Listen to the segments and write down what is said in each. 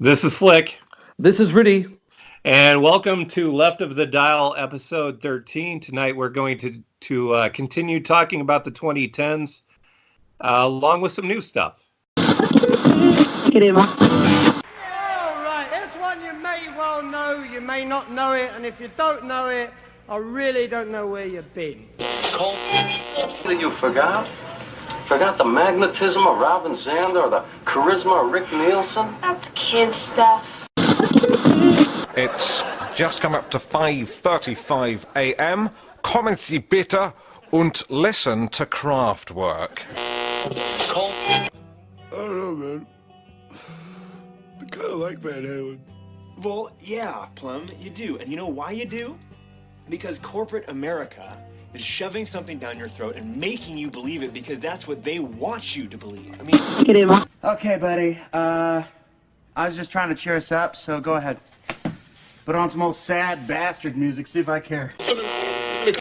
This is Flick, This is Rudy. and welcome to Left of the Dial, episode 13. Tonight we're going to continue talking about the 2010s, along with some new stuff. Yeah, all right. This one you may well know, you may not know it, and if you don't know it, I really don't know where you've been. You forgot? Forgot the magnetism of Robin Zander or the charisma of Rick Nielsen? That's kid stuff. It's just come up to 5:35 a.m. Kommen Sie bitte und listen to Kraftwerk. I don't know, man. I kind of like Van Halen. Well, yeah, Plum, you do. And you know why you do? Because corporate America is shoving something down your throat and making you believe it because that's what they want you to believe. I mean... Okay, buddy. I was just trying to cheer us up, so go ahead. Put on some old sad bastard music, see if I care.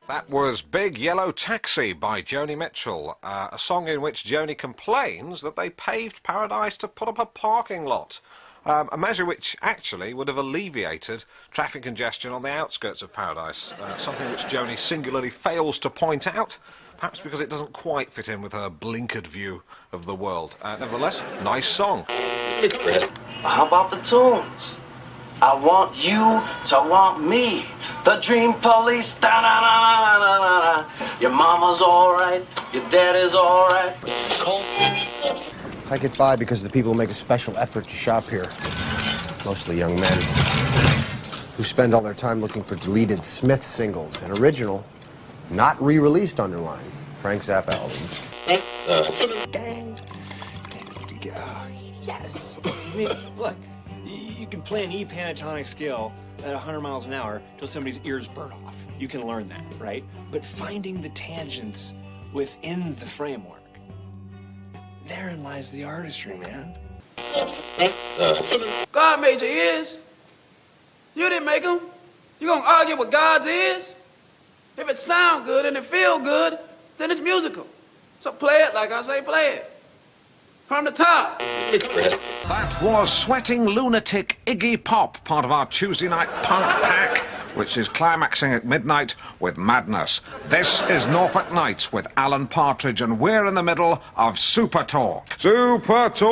That was Big Yellow Taxi by Joni Mitchell, a song in which Joni complains that they paved Paradise to put up a parking lot. A measure which actually would have alleviated traffic congestion on the outskirts of Paradise, something which Joni singularly fails to point out, perhaps because it doesn't quite fit in with her blinkered view of the world. Nevertheless, nice song. How about the tunes? I want you to want me. The Dream Police. Da-na-na-na-na-na-na. Your mama's alright. Your daddy's alright. I get by because the people make a special effort to shop here. Mostly young men who spend all their time looking for deleted Smith singles and original, not re-released underline, Frank Zappa albums. Gang. Yes. I mean, look, you can play an E pentatonic scale at 100 miles an hour till somebody's ears burn off. You can learn that, right? But finding the tangents within the framework, therein lies the artistry, man. God made your ears. You didn't make them. You gonna argue with God's ears? If it sound good and it feel good, then it's musical. So play it like I say play it. From the top. That was Sweating Lunatic Iggy Pop, part of our Tuesday night punk pack, which is climaxing at midnight with Madness. This is Norfolk Nights with Alan Partridge, and we're in the middle of Super Talk. Super Talk!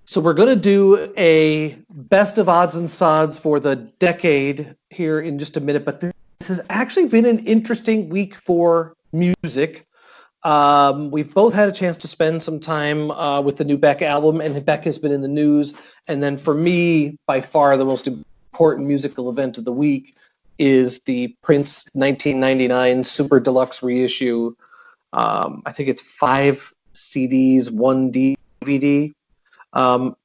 So we're going to do a best of odds and sods for the decade here in just a minute, but this has actually been an interesting week for music. We've both had a chance to spend some time with the new Beck album, and Beck has been in the news. And then for me, by far the most important musical event of the week is the Prince 1999 Super Deluxe reissue. I think it's 5 CDs, 1 DVD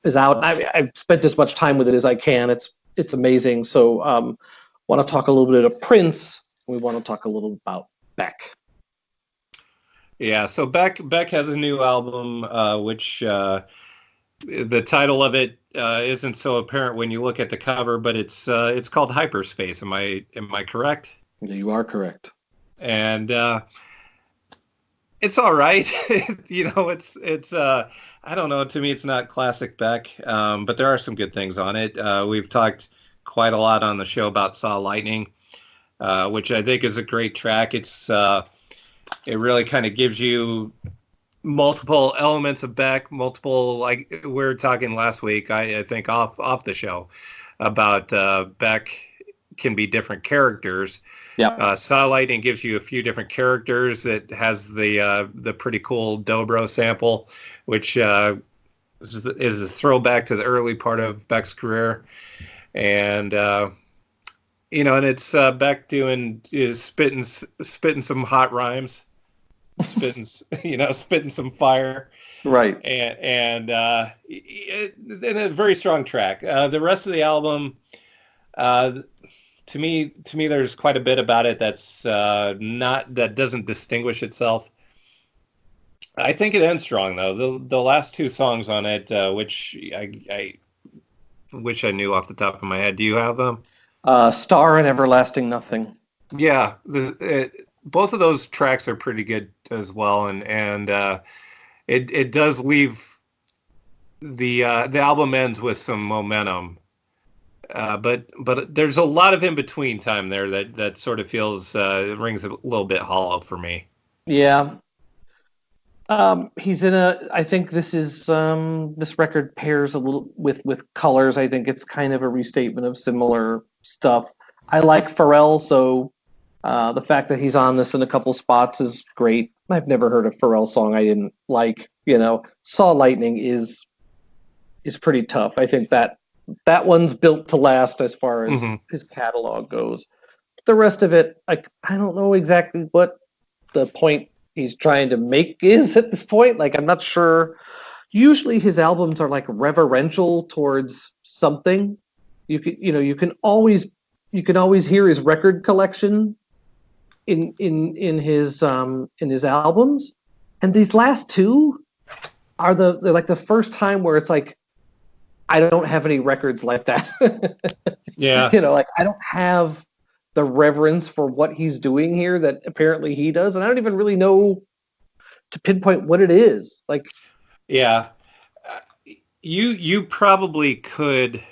is out. I've spent as much time with it as I can. It's amazing. So want to talk a little bit of Prince. We want to talk a little about Beck. Yeah, so Beck has a new album, which the title of it isn't so apparent when you look at the cover, but it's called Hyperspace. Am I correct? You are correct. And it's all right. It's I don't know. To me, it's not classic Beck, but there are some good things on it. We've talked quite a lot on the show about Saw Lightning, which I think is a great track. It really kind of gives you multiple elements of Beck, like we were talking last week, I think off the show about Beck can be different characters. Yeah. Saw Lightning gives you a few different characters. It has the pretty cool dobro sample, which is a throwback to the early part of Beck's career. And and it's Beck spitting some hot rhymes, spitting some fire, right? And a very strong track. The rest of the album, to me, there's quite a bit about it that doesn't distinguish itself. I think it ends strong though. The last 2 songs on it, which I wish I knew off the top of my head. Do you have them? Star and Everlasting Nothing. Yeah, both of those tracks are pretty good as well, and it does leave the album ends with some momentum. But there's a lot of in between time there that sort of feels rings a little bit hollow for me. Yeah. He's in a. I think this record pairs a little with Colors. I think it's kind of a restatement of similar stuff. I like Pharrell, so the fact that he's on this in a couple spots is great. I've never heard a Pharrell song I didn't like. Saw Lightning is pretty tough. I think that one's built to last as far as his catalog goes. The rest of it, I don't know exactly what the point he's trying to make is at this point. Like, I'm not sure. Usually his albums are like reverential towards something. You can always hear his record collection in his albums. And these last two are they're like the first time where it's like, I don't have any records like that. Yeah. Like I don't have the reverence for what he's doing here that apparently he does. And I don't even really know to pinpoint what it is. Like, yeah, you probably could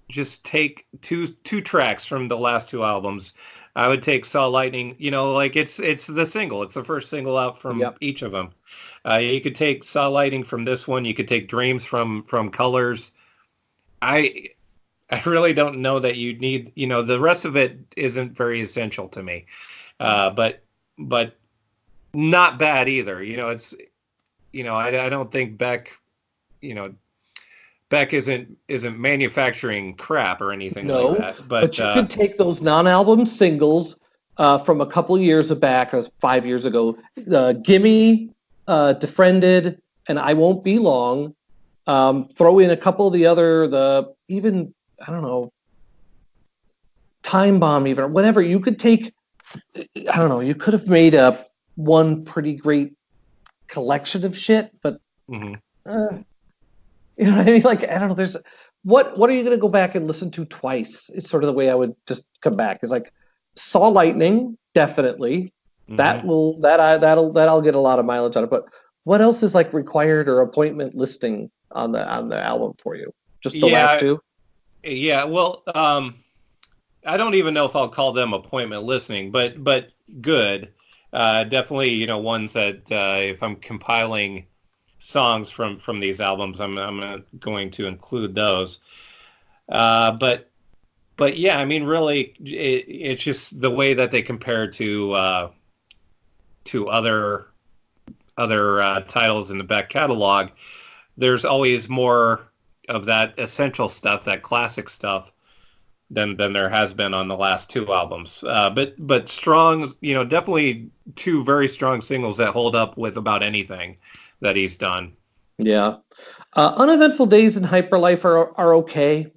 just take two tracks from the last two albums. I would take Saw Lightning, like it's the single. It's the first single out from each of them. You could take Saw Lightning from this one. You could take Dreams from Colors. I really don't know that you need, the rest of it isn't very essential to me. But not bad either. It's, I don't think Beck, Beck isn't manufacturing crap or anything like that. But you could take those non-album singles from a couple years back, 5 years ago, Gimme, Defriended, and I Won't Be Long. Throw in a couple of the other, I don't know, Time Bomb even, or whatever. You could take, I don't know, you could have made one pretty great collection of shit, but you know what I mean? Like, I don't know, there's what are you going to go back and listen to twice? Is sort of the way I would just come back. Is like Saw Lightning, definitely. That'll get a lot of mileage out of it. But what else is like required or appointment listing on the album for you? Just the last two? Yeah, well, I don't even know if I'll call them appointment listening, but good. Definitely, ones that if I'm compiling songs from these albums, I'm going to include those. But yeah, I mean, really, it's just the way that they compare to other titles in the Beck catalog. There's always more of that essential stuff, that classic stuff, than there has been on the last two albums. But strong, definitely two very strong singles that hold up with about anything that he's done. Yeah. Uneventful Days and Hyperlife are okay.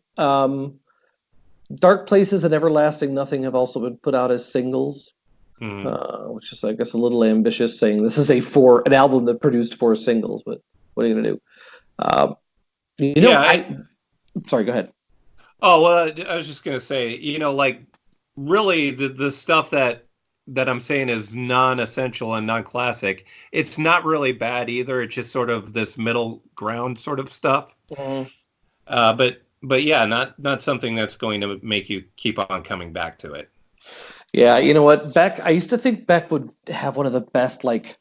Dark Places and Everlasting Nothing have also been put out as singles, which is, I guess, a little ambitious, saying this is an album that produced 4 singles, but what are you going to do? Sorry, go ahead. Oh, well, I was just going to say, like, really, the stuff that I'm saying is non-essential and non-classic, it's not really bad either. It's just sort of this middle ground sort of stuff. But yeah, not something that's going to make you keep on coming back to it. Yeah, you know what, Beck, I used to think Beck would have one of the best, like,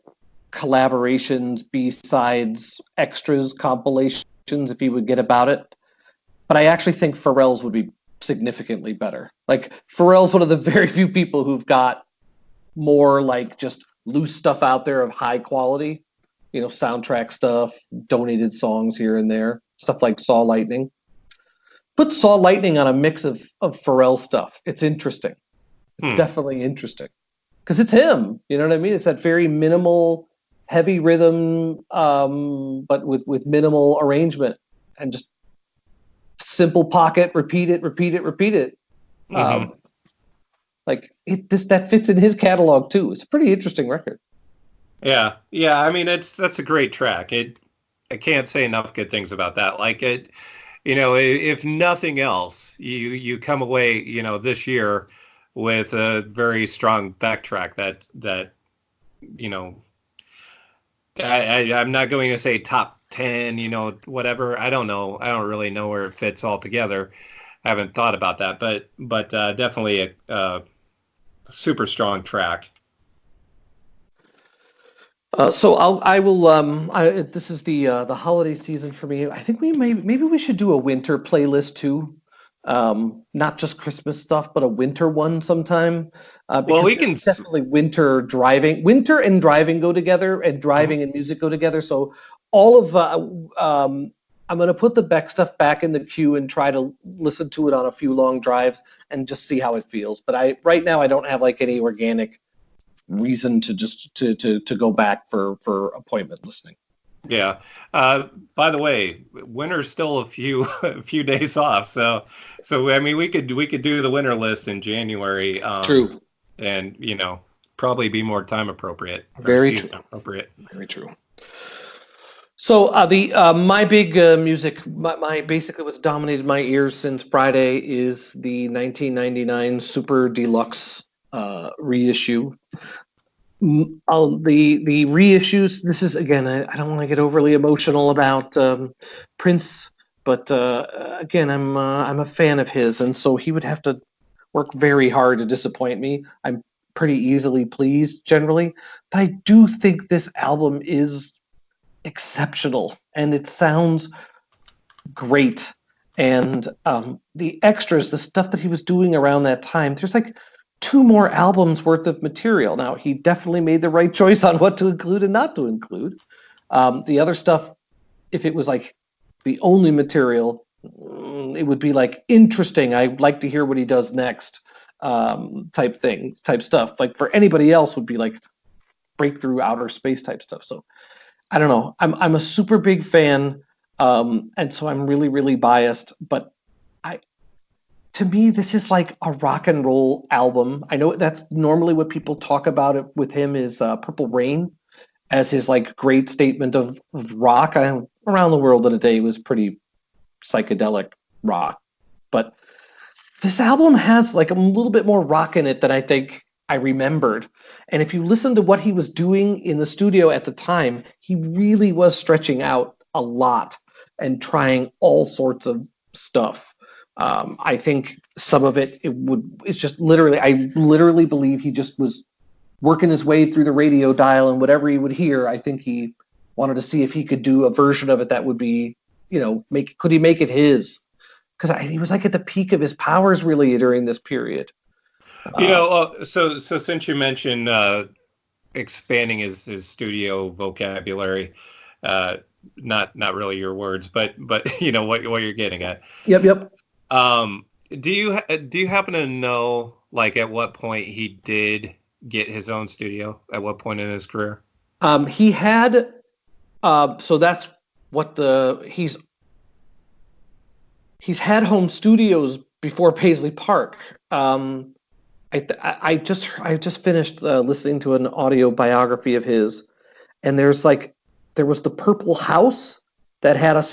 collaborations, B-sides, extras, compilations, if he would get about it. But I actually think Pharrell's would be significantly better. Like, Pharrell's one of the very few people who've got more, like, just loose stuff out there of high quality, soundtrack stuff, donated songs here and there, stuff like Saw Lightning. Put Saw Lightning on a mix of Pharrell stuff. It's interesting. It's definitely interesting. Because it's him, you know what I mean? It's that very minimal, heavy rhythm, but with minimal arrangement. And just simple pocket, repeat it. That fits in his catalog too. It's a pretty interesting record. Yeah. I mean, that's a great track. I can't say enough good things about that. Like it, if nothing else, you come away, this year with a very strong backtrack that I'm not going to say top 10, whatever. I don't know. I don't really know where it fits all together. I haven't thought about that, but definitely a super strong track. So this is the holiday season for me. I think maybe we should do a winter playlist too. Not just Christmas stuff, but a winter one sometime. Well, we can definitely winter and driving go together, and driving and music go together. So all of I'm going to put the Beck stuff back in the queue and try to listen to it on a few long drives and just see how it feels. But right now I don't have like any organic reason to just to go back for appointment listening. Yeah. By the way, winter's still a few days off. So I mean, we could do the winter list in January. True. And probably be more time appropriate. Very true. Appropriate. Very true. So my big music, my basically what's dominated my ears since Friday is the 1999 Super Deluxe reissue. The reissues. This is again. I don't want to get overly emotional about Prince, but again, I'm a fan of his, and so he would have to work very hard to disappoint me. I'm pretty easily pleased generally, but I do think this album is exceptional, and it sounds great. And the extras, the stuff that he was doing around that time, there's like 2 more albums worth of material. Now, he definitely made the right choice on what to include and not to include. The other stuff, if it was like the only material, it would be like interesting. I'd like to hear what he does next, type stuff. Like for anybody else would be like breakthrough outer space type stuff. So I don't know. I'm a super big fan, and so I'm really, really biased. But to me, this is like a rock and roll album. I know that's normally what people talk about it with him is Purple Rain as his like great statement of rock. Around the World in a Day was pretty psychedelic rock, but this album has like a little bit more rock in it than I think I remembered. And if you listen to what he was doing in the studio at the time, he really was stretching out a lot and trying all sorts of stuff. I think some of it's just I literally believe he just was working his way through the radio dial, and whatever he would hear, I think he wanted to see if he could do a version of it that would be, could he make it his? Because he was like at the peak of his powers really during this period. So since you mentioned expanding his studio vocabulary, not really your words, but what you're getting at. Yep. Do you happen to know like at what point he did get his own studio? At what point in his career? He had. So that's what he's had home studios before Paisley Park. I just finished listening to an audio biography of his, and there was the Purple House that had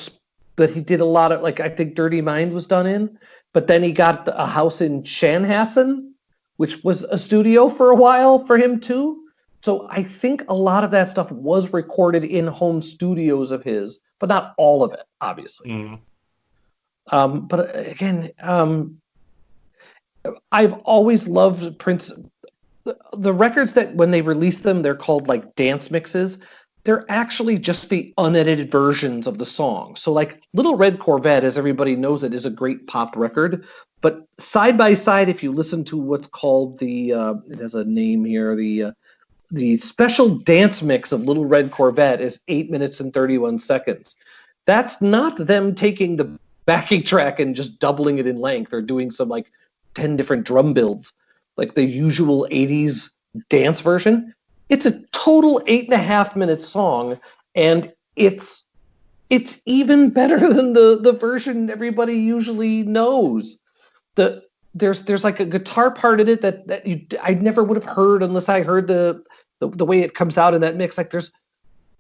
that he did a lot of, like, I think Dirty Mind was done in, but then he got a house in Chanhassen, which was a studio for a while for him too. So I think a lot of that stuff was recorded in home studios of his, but not all of it, obviously. Mm. But again, I've always loved Prince. The records that when they release them, they're called like dance mixes. They're actually just the unedited versions of the song. So like Little Red Corvette, as everybody knows it, is a great pop record. But side by side, if you listen to what's called it has a name here, the special dance mix of Little Red Corvette is 8 minutes and 31 seconds. That's not them taking the backing track and just doubling it in length or doing some like 10 different drum builds, like the usual 80s dance version. It's a total 8.5 minute song, and it's even better than the version everybody usually knows. There's like a guitar part in it that I never would have heard unless I heard the way it comes out in that mix. Like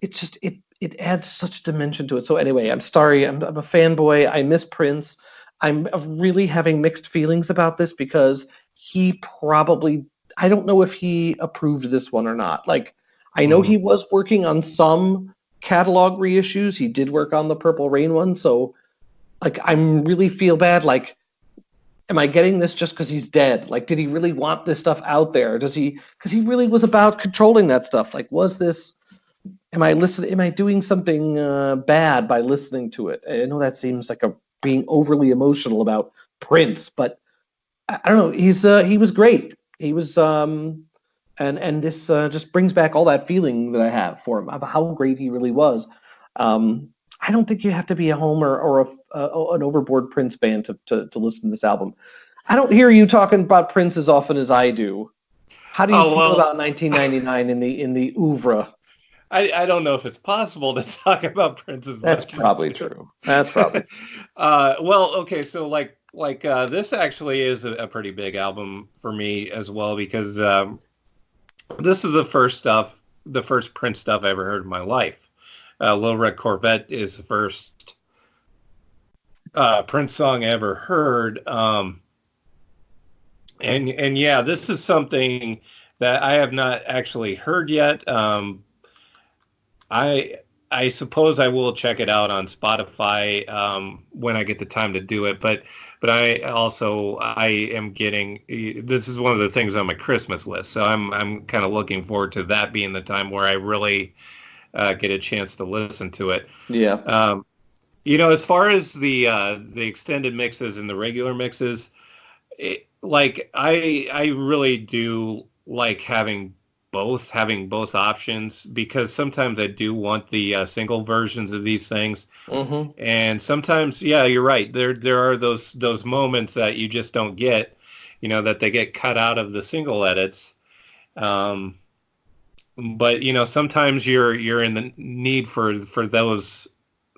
it adds such dimension to it. So anyway, I'm sorry, I'm a fanboy. I miss Prince. I'm really having mixed feelings about this because he probably, I don't know if he approved this one or not. Like, I know he was working on some catalog reissues. He did work on the Purple Rain one, so like I'm really feel bad. Like, am I getting this just because he's dead? Like, did he really want this stuff out there? Does he? Because he really was about controlling that stuff. Like, was this? Am I listening? Am I doing something bad by listening to it? I know that seems like being overly emotional about Prince, but I don't know. He was great. He was and this just brings back all that feeling that I have for him about how great he really was. I don't think you have to be a Homer or an overboard Prince fan to listen to this album. I don't hear you talking about Prince as often as I do. How do you feel about 1999 in the oeuvre? I don't know if it's possible to talk about Prince as much. That's probably true. That's probably. Well, okay, so like this actually is a pretty big album for me as well, because this is the first Prince stuff I ever heard in my life. Little Red Corvette is the first Prince song I ever heard. And yeah, this is something that I have not actually heard yet. I suppose I will check it out on Spotify when I get the time to do it. But I am getting, this is one of the things on my Christmas list. So I'm kind of looking forward to that being the time where I really get a chance to listen to it. Yeah. As far as the extended mixes and the regular mixes, I really do like having both options, because sometimes I do want the single versions of these things. Mm-hmm. And sometimes, yeah, you're right. There are those moments that you just don't get, that they get cut out of the single edits. But sometimes you're in the need for those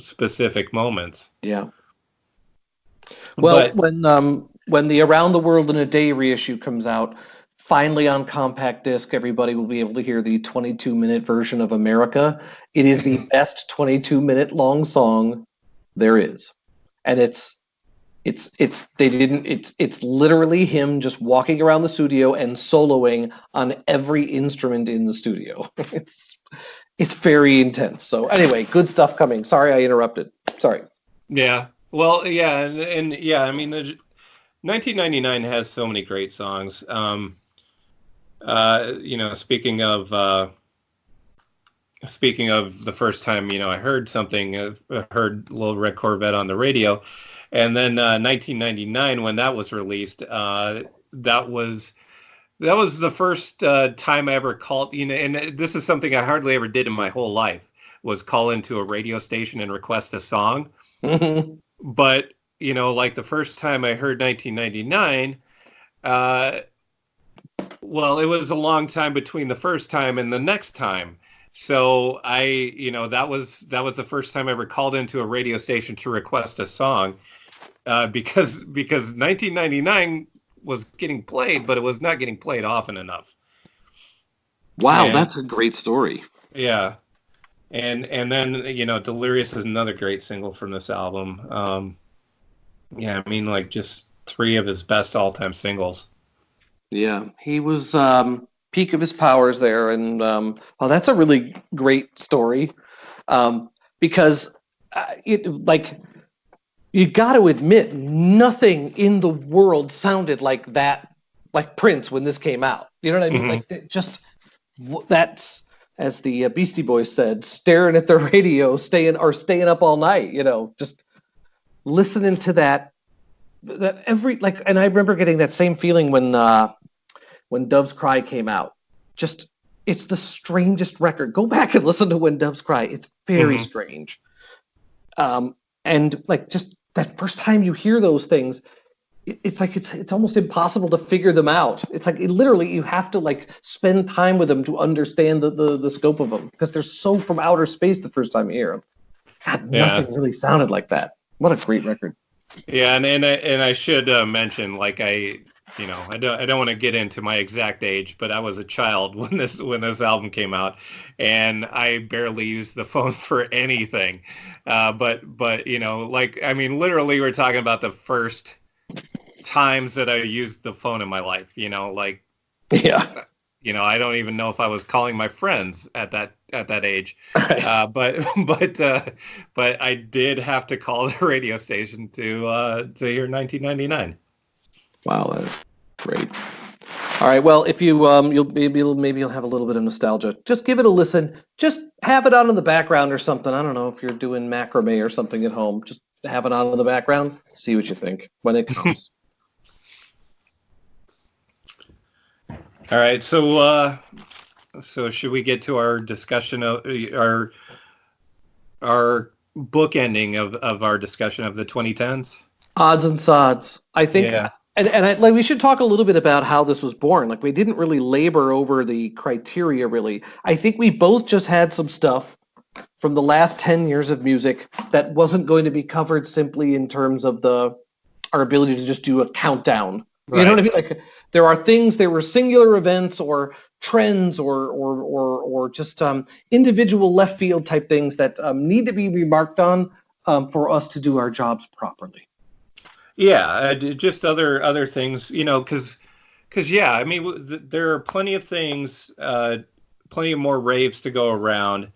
specific moments. Yeah. Well, when the Around the World in a Day reissue comes out, finally on compact disc, everybody will be able to hear the 22-minute version of America. It is the best 22-minute long song there is. And it's literally him just walking around the studio and soloing on every instrument in the studio. It's very intense. So anyway, good stuff coming. Sorry I interrupted. Sorry. Yeah. Well, yeah, and yeah, I mean, 1999 has so many great songs. Speaking of the first time, I heard something, I heard Little Red Corvette on the radio, and then 1999, when that was released, that was the first time I ever called, and this is something I hardly ever did in my whole life, was call into a radio station and request a song. Mm-hmm. But, like the first time I heard 1999, well, it was a long time between the first time and the next time. So that was the first time I ever called into a radio station to request a song, because 1999 was getting played, but it was not getting played often enough. Wow, that's a great story. Yeah. And then, Delirious is another great single from this album. Yeah, I mean, like, just 3 of his best all-time singles. Yeah, he was peak of his powers there, and that's a really great story, because you got to admit, nothing in the world sounded like that, like Prince when this came out. You know what I mean? Mm-hmm. Like, that's, as the Beastie Boys said, staring at the radio, staying up all night. Just listening to that and I remember getting that same feeling when Doves Cry came out. Just, it's the strangest record. Go back and listen to When Doves Cry. It's very strange. And like, just that first time you hear those things, it's like it's almost impossible to figure them out. It's like literally you have to like spend time with them to understand the scope of them, because they're so from outer space the first time you hear them. God, nothing really sounded like that. What a great record. Yeah, and I should mention, like, I don't want to get into my exact age, but I was a child when this album came out, and I barely used the phone for anything. But like, I mean, literally, we're talking about the first times that I used the phone in my life. Like, yeah, I don't even know if I was calling my friends at that age. Right. But I did have to call the radio station to hear 1999. Wow, that is great. All right, well, if you maybe you'll have a little bit of nostalgia. Just give it a listen. Just have it on in the background or something. I don't know if you're doing macrame or something at home. Just have it on in the background. See what you think when it comes. All right, so should we get to our discussion of our bookending of our discussion of the 2010s? Odds and sods. I think, Yeah. and we should talk a little bit about how this was born. Like, we didn't really labor over the criteria, really. I think we both just had some stuff from the last 10 years of music that wasn't going to be covered simply in terms of our ability to just do a countdown. You know what I mean? Like, there were singular events or trends or just individual left field type things that need to be remarked on for us to do our jobs properly. Yeah, just other things, because yeah, I mean, there are plenty of things, plenty of more raves to go around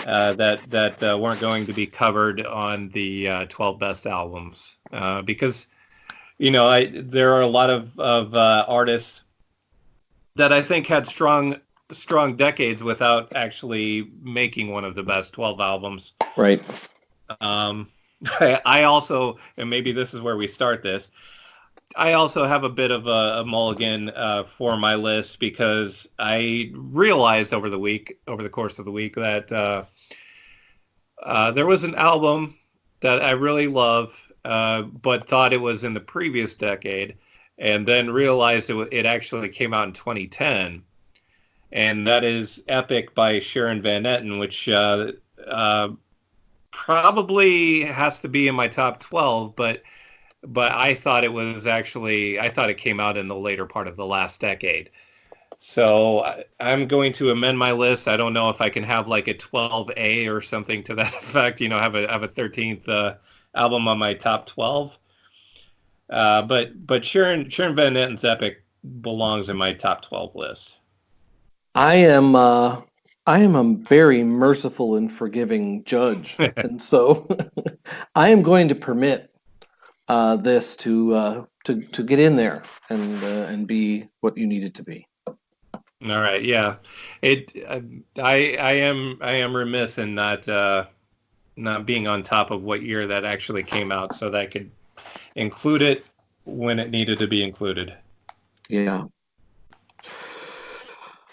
that weren't going to be covered on the 12 best albums, because there are a lot of artists that I think had strong decades without actually making one of the best 12 albums. Right. I also, and maybe this is where we start this, I also have a bit of a mulligan for my list, because I realized over the course of the week that there was an album that I really love, but thought it was in the previous decade, and then realized it actually came out in 2010, and that is Epic by Sharon Van Etten, which probably has to be in my top 12, but I thought it came out in the later part of the last decade. So I'm going to amend my list. I don't know if I can have like a 12A or something to that effect, have a 13th album on my top 12. But Sharon Van Etten's Epic belongs in my top 12 list. I am a very merciful and forgiving judge, and so I am going to permit this to get in there and be what you need it to be. All right, yeah. I am remiss in not being on top of what year that actually came out, so that I could include it when it needed to be included. Yeah.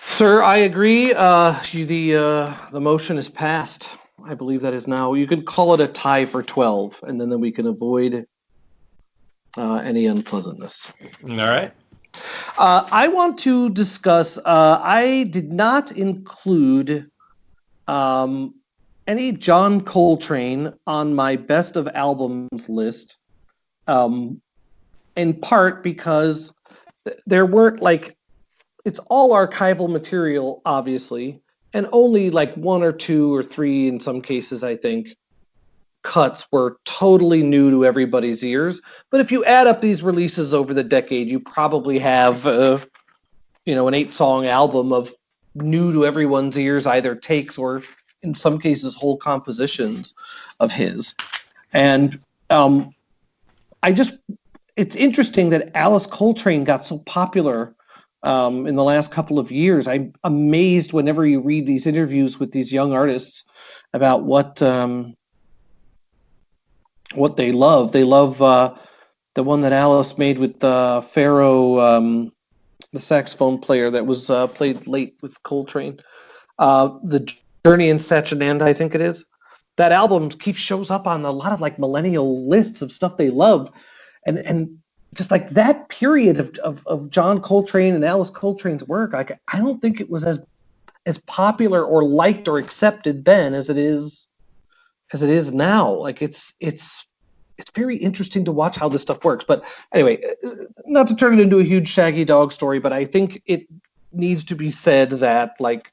Sir, I agree. The motion is passed. I believe that is now. You could call it a tie for 12, and then we can avoid any unpleasantness. All right. I want to discuss. I did not include any John Coltrane on my best of albums list, in part because there weren't it's all archival material, obviously, and only like one or two or three in some cases, I think, cuts were totally new to everybody's ears. But if you add up these releases over the decade, you probably have an 8-song album of new to everyone's ears, either takes or in some cases whole compositions of his. And it's interesting that Alice Coltrane got so popular in the last couple of years. I'm amazed whenever you read these interviews with these young artists about what they love. They love the one that Alice made with Pharaoh, the saxophone player that was played late with Coltrane. The Journey in Satchidananda, I think it is. That album shows up on a lot of like millennial lists of stuff they love, and just like that period of John Coltrane and Alice Coltrane's work, like I don't think it was as popular or liked or accepted then as it is now. Like it's very interesting to watch how this stuff works. But anyway, not to turn it into a huge Shaggy Dog story, but I think it needs to be said that like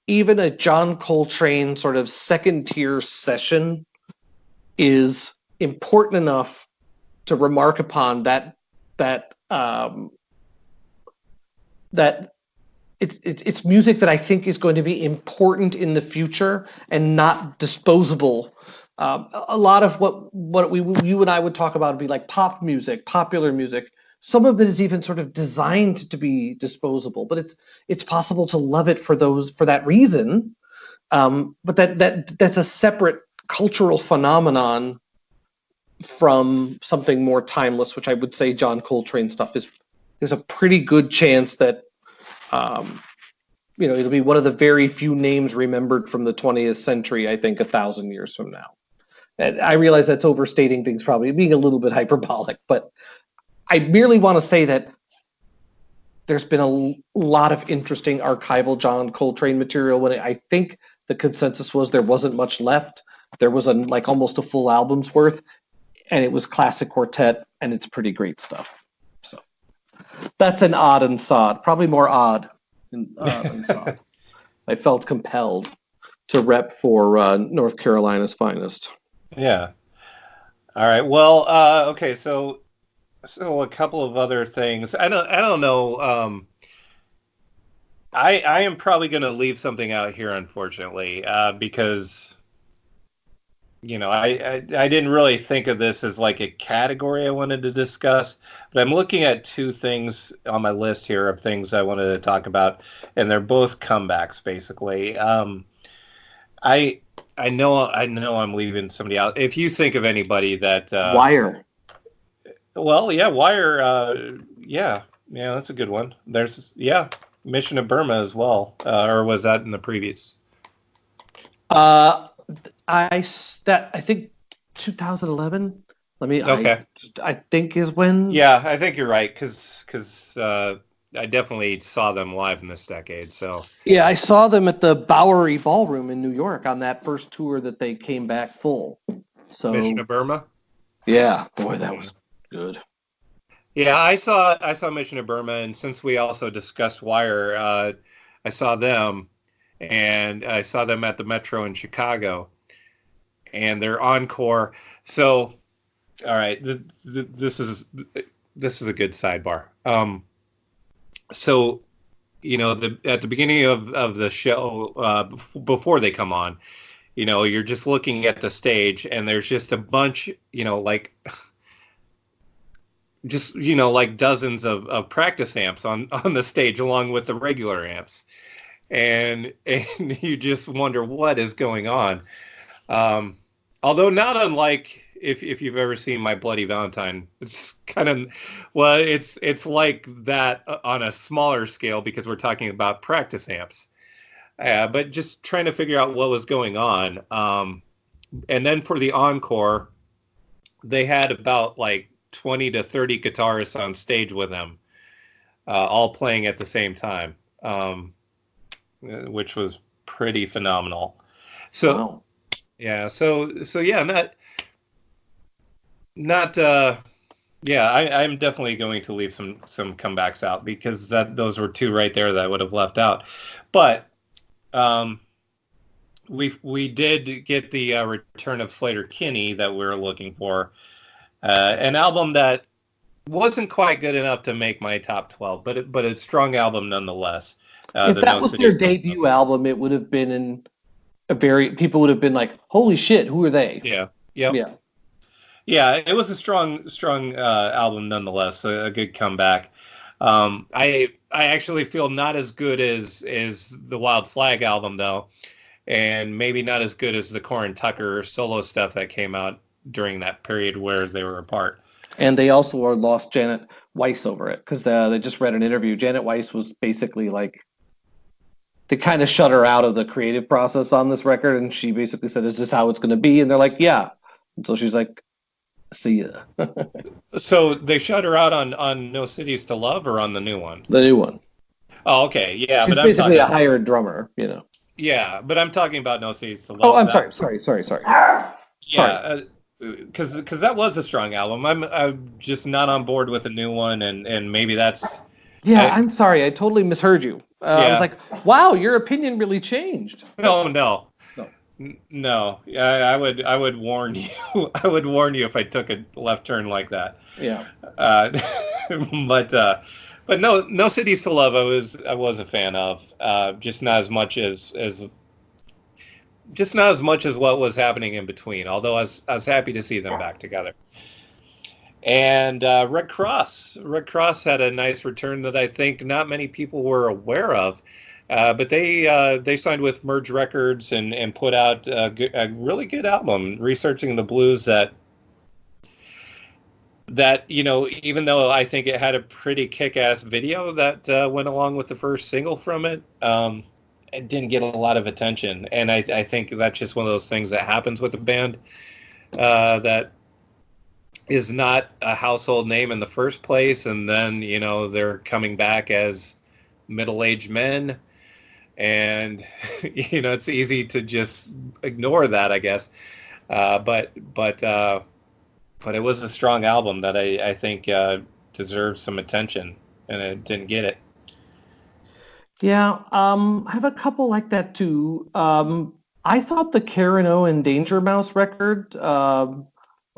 even a John Coltrane sort of second tier session is important enough to remark upon that it's music that I think is going to be important in the future and not disposable. A lot of what you and I would talk about would be like pop music, popular music. Some of it is even sort of designed to be disposable, but it's possible to love it for that reason. But that's a separate cultural phenomenon from something more timeless, which I would say John Coltrane stuff is. There's a pretty good chance that it'll be one of the very few names remembered from the 20th century, I think, 1,000 years from now. And I realize that's overstating things, probably being a little bit hyperbolic, but I merely want to say that there's been a lot of interesting archival John Coltrane material when I think the consensus was there wasn't much left. There was almost a full album's worth, and it was classic quartet, and it's pretty great stuff. So that's an odd and sod, probably more odd than sod. I felt compelled to rep for North Carolina's finest. Yeah. All right. Well, okay. So a couple of other things. I don't know. I am probably going to leave something out here, unfortunately, because I didn't really think of this as like a category I wanted to discuss, but I'm looking at two things on my list here of things I wanted to talk about, and they're both comebacks, basically. I know I'm leaving somebody out. If you think of anybody that Wire. Well, yeah, Wire. Yeah, that's a good one. There's Mission of Burma as well, or was that in the previous? I think 2011. Okay. I think is when. Yeah, I think you're right because I definitely saw them live in this decade. So yeah, I saw them at the Bowery Ballroom in New York on that first tour that they came back full. So Mission of Burma. Yeah, boy, that was good. Yeah, I saw Mission of Burma, and since we also discussed Wire, I saw them, and I saw them at the Metro in Chicago, and their encore. So, all right, this is a good sidebar. So, at the beginning of the show, before they come on, you're just looking at the stage, and there's just a bunch, like dozens of practice amps on the stage along with the regular amps, and you just wonder what is going on. Although not unlike if you've ever seen My Bloody Valentine, it's kind of it's like that on a smaller scale because we're talking about practice amps. But just trying to figure out what was going on. And then for the encore, they had about 20 to 30 guitarists on stage with them, all playing at the same time, which was pretty phenomenal. So, wow. Yeah, so yeah, I'm definitely going to leave some comebacks out because those were two right there that I would have left out. But we did get the return of Sleater-Kinney that we were looking for. An album that wasn't quite good enough to make my top 12, but a strong album nonetheless. If that was their debut album, it would have been people would have been like, "Holy shit, who are they?" Yeah, yeah. It was a strong album nonetheless. A good comeback. I actually feel not as good as the Wild Flag album though, and maybe not as good as the Corin Tucker solo stuff that came out during that period where they were apart. And they also lost Janet Weiss over it because they just read an interview. Janet Weiss was basically they kind of shut her out of the creative process on this record, and she basically said, "Is this how it's going to be?" And they're like, "Yeah." And so she's like, "See ya." So they shut her out on No Cities to Love or on the new one? The new one. Oh, okay. Yeah, she's basically a hired drummer, Yeah, but I'm talking about No Cities to Love. Oh, I'm sorry. Yeah, because that was a strong album. I'm just not on board with a new one, and maybe that's. Yeah, I'm sorry. I totally misheard you. I was like, "Wow, your opinion really changed." No. I would warn you. I would warn you if I took a left turn like that. Yeah. But no Cities to Love. I was a fan of, just not as much as just not as much as what was happening in between. Although I was happy to see them back together. And Red Cross had a nice return that I think not many people were aware of. But they signed with Merge Records and put out a really good album, Researching the Blues, that even though I think it had a pretty kick-ass video that went along with the first single from it, it didn't get a lot of attention. And I think that's just one of those things that happens with the band that is not a household name in the first place, and then they're coming back as middle-aged men, and it's easy to just ignore that, I guess. But it was a strong album that I think deserves some attention, and it didn't get it. Yeah, I have a couple like that too. I thought the Karen O and Danger Mouse record, I'm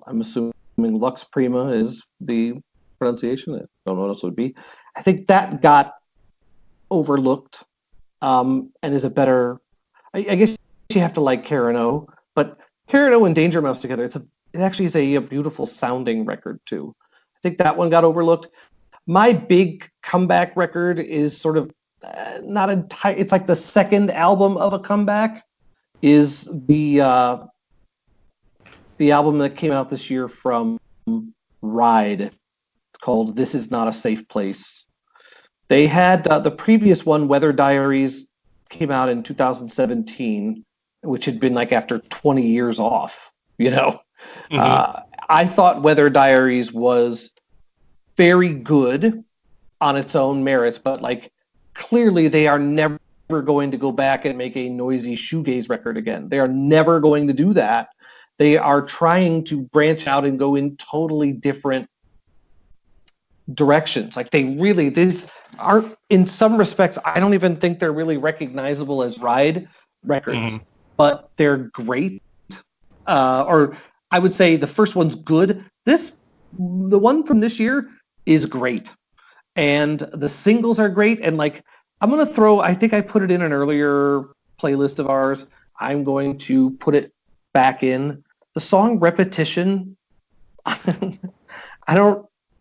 assuming Lux Prima is the pronunciation. I don't know what else it would be. I think that got overlooked, and is a better. I guess you have to like Karen O, but Karen O and Danger Mouse together, it actually is a beautiful sounding record too. I think that one got overlooked. My big comeback record is sort of not entire. It's like the second album of a comeback. Is the album that came out this year from Ride. It's called "This Is Not a Safe Place." They had the previous one, Weather Diaries, came out in 2017, which had been like after 20 years off. Mm-hmm. I thought Weather Diaries was very good on its own merits, but like clearly they are never going to go back and make a noisy shoegaze record again. They are never going to do that. They are trying to branch out and go in totally different directions. Like these aren't, in some respects, I don't even think they're really recognizable as Ride records, mm-hmm. but they're great. Or I would say the first one's good. The one from this year is great. And the singles are great. And like, I'm going to throw, I think I put it in an earlier playlist of ours. I'm going to put it back in. The song Repetition,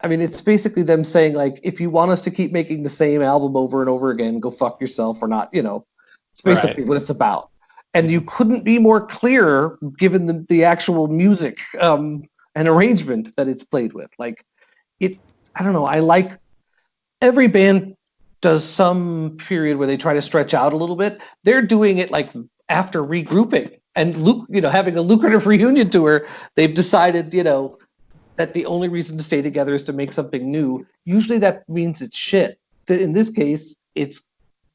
it's basically them saying, like, if you want us to keep making the same album over and over again, go fuck yourself or not, It's basically what it's about. And you couldn't be more clear given the actual music and arrangement that it's played with. Like, I don't know, I like every band does some period where they try to stretch out a little bit. They're doing it like after regrouping and having a lucrative reunion tour. They've decided, that the only reason to stay together is to make something new. Usually that means it's shit. In this case, it's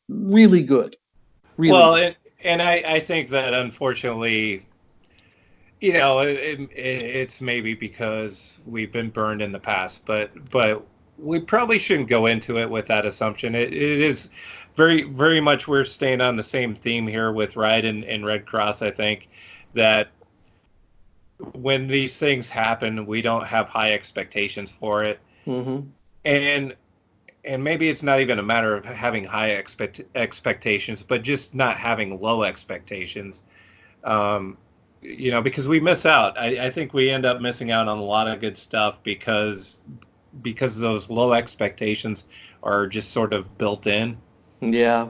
really good. Really well, good. And I think that unfortunately, it's maybe because we've been burned in the past, but we probably shouldn't go into it with that assumption. It is very, very much we're staying on the same theme here with Ride and Red Cross. I think that when these things happen, we don't have high expectations for it. Mm-hmm. And maybe it's not even a matter of having high expectations, but just not having low expectations. Because we miss out. I think we end up missing out on a lot of good stuff because those low expectations are just sort of built in. Yeah.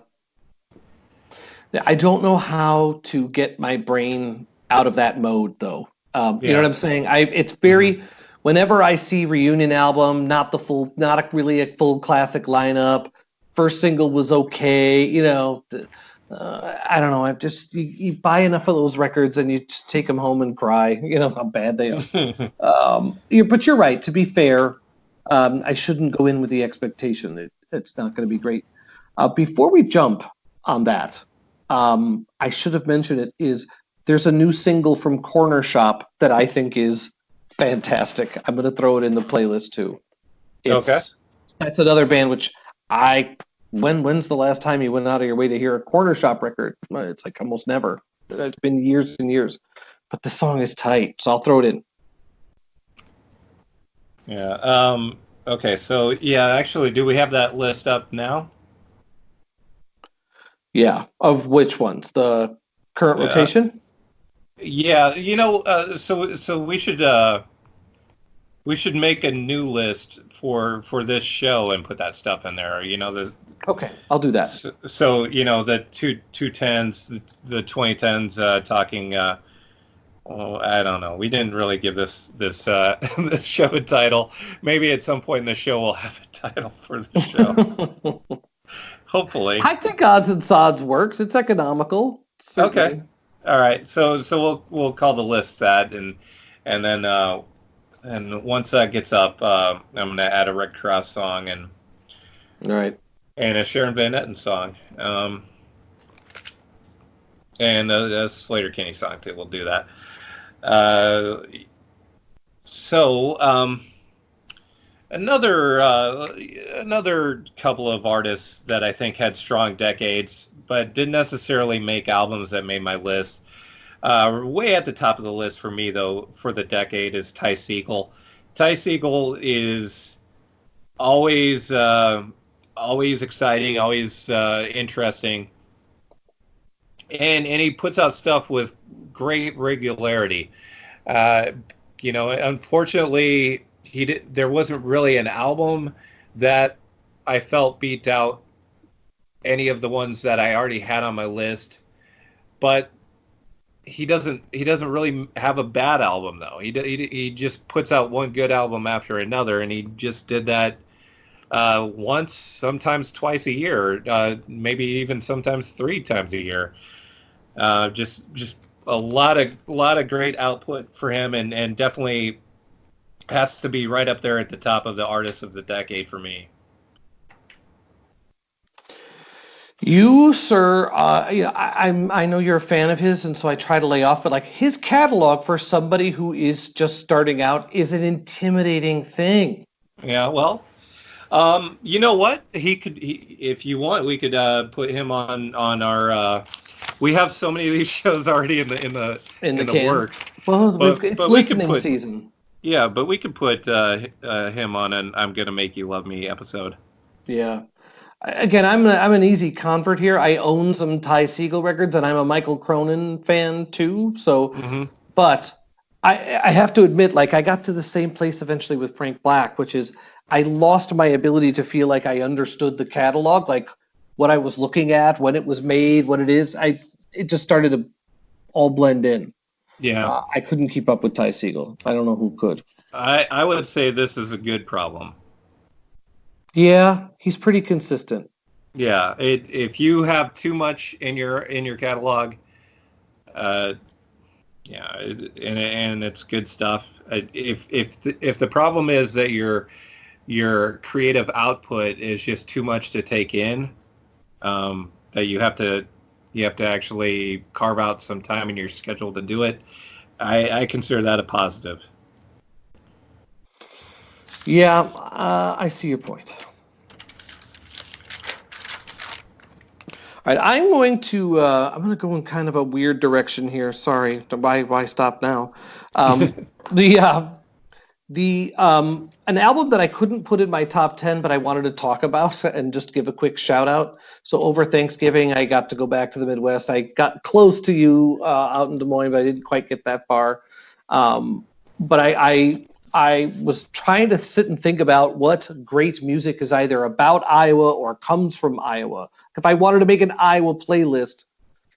I don't know how to get my brain out of that mode, though. You know what I'm saying? It's very, whenever I see reunion album, not really a full classic lineup. First single was okay, I don't know. I've just you buy enough of those records and you just take them home and cry. How bad they are. But you're right. To be fair, I shouldn't go in with the expectation it's not going to be great. Before we jump on that, I should have mentioned there's a new single from Corner Shop that I think is fantastic. I'm going to throw it in the playlist too. That's another band which when's the last time you went out of your way to hear a Corner Shop record? It's like almost never. It's been years and years. But the song is tight, so I'll throw it in. Yeah. Okay, so yeah, actually, do we have that list up now? Yeah, of which ones? The current Yeah. rotation? Yeah, so we should make a new list for this show and put that stuff in there. Okay, I'll do that. So the 2010's, the 2010's, talking. Oh, I don't know. We didn't really give this this show a title. Maybe at some point in the show we'll have a title for the show. Hopefully. I think Odds and Sods works. It's economical. Certainly. Okay. All right. So we'll call the list that, and then and once that gets up, I'm gonna add a Red Cross song and All right. and a Sharon Van Etten song, and a Sleater-Kinney song too. We'll do that. So another couple of artists that I think had strong decades, but didn't necessarily make albums that made my list. Way at the top of the list for me, though, for the decade is Ty Segall. Ty Segall is always exciting, always interesting, and he puts out stuff with great regularity. Unfortunately, there wasn't really an album that I felt beat out any of the ones that I already had on my list, but he doesn't really have a bad album though. He just puts out one good album after another, and he just did that once, sometimes twice a year, maybe even sometimes 3 times a year. Just a lot of great output for him, and definitely has to be right up there at the top of the artists of the decade for me. You, sir, I know you're a fan of his, and so I try to lay off, but like his catalog for somebody who is just starting out is an intimidating thing. Yeah, well, you know what? If you want, we could put him on our. We have so many of these shows already in the works. Well, it's listening season. Yeah, but we could put him on an "I'm Gonna Make You Love Me" episode. Yeah. Again, I'm an easy convert here. I own some Ty Segall records, and I'm a Michael Cronin fan too. So, but I have to admit, like I got to the same place eventually with Frank Black, which is I lost my ability to feel like I understood the catalog, like what I was looking at, when it was made, what it is. It just started to all blend in. Yeah, I couldn't keep up with Ty Segall. I don't know who could. I would say this is a good problem. Yeah, he's pretty consistent. Yeah, if you have too much in your catalog, and it's good stuff. If the problem is that your creative output is just too much to take in, that you have to actually carve out some time in your schedule to do it, I consider that a positive. Yeah, I see your point. All right, I'm going to go in kind of a weird direction here. Sorry, why stop now? An album that I couldn't put in my top 10, but I wanted to talk about and just give a quick shout out. So over Thanksgiving, I got to go back to the Midwest. I got close to you out in Des Moines, but I didn't quite get that far. But I was trying to sit and think about what great music is either about Iowa or comes from Iowa. If I wanted to make an Iowa playlist,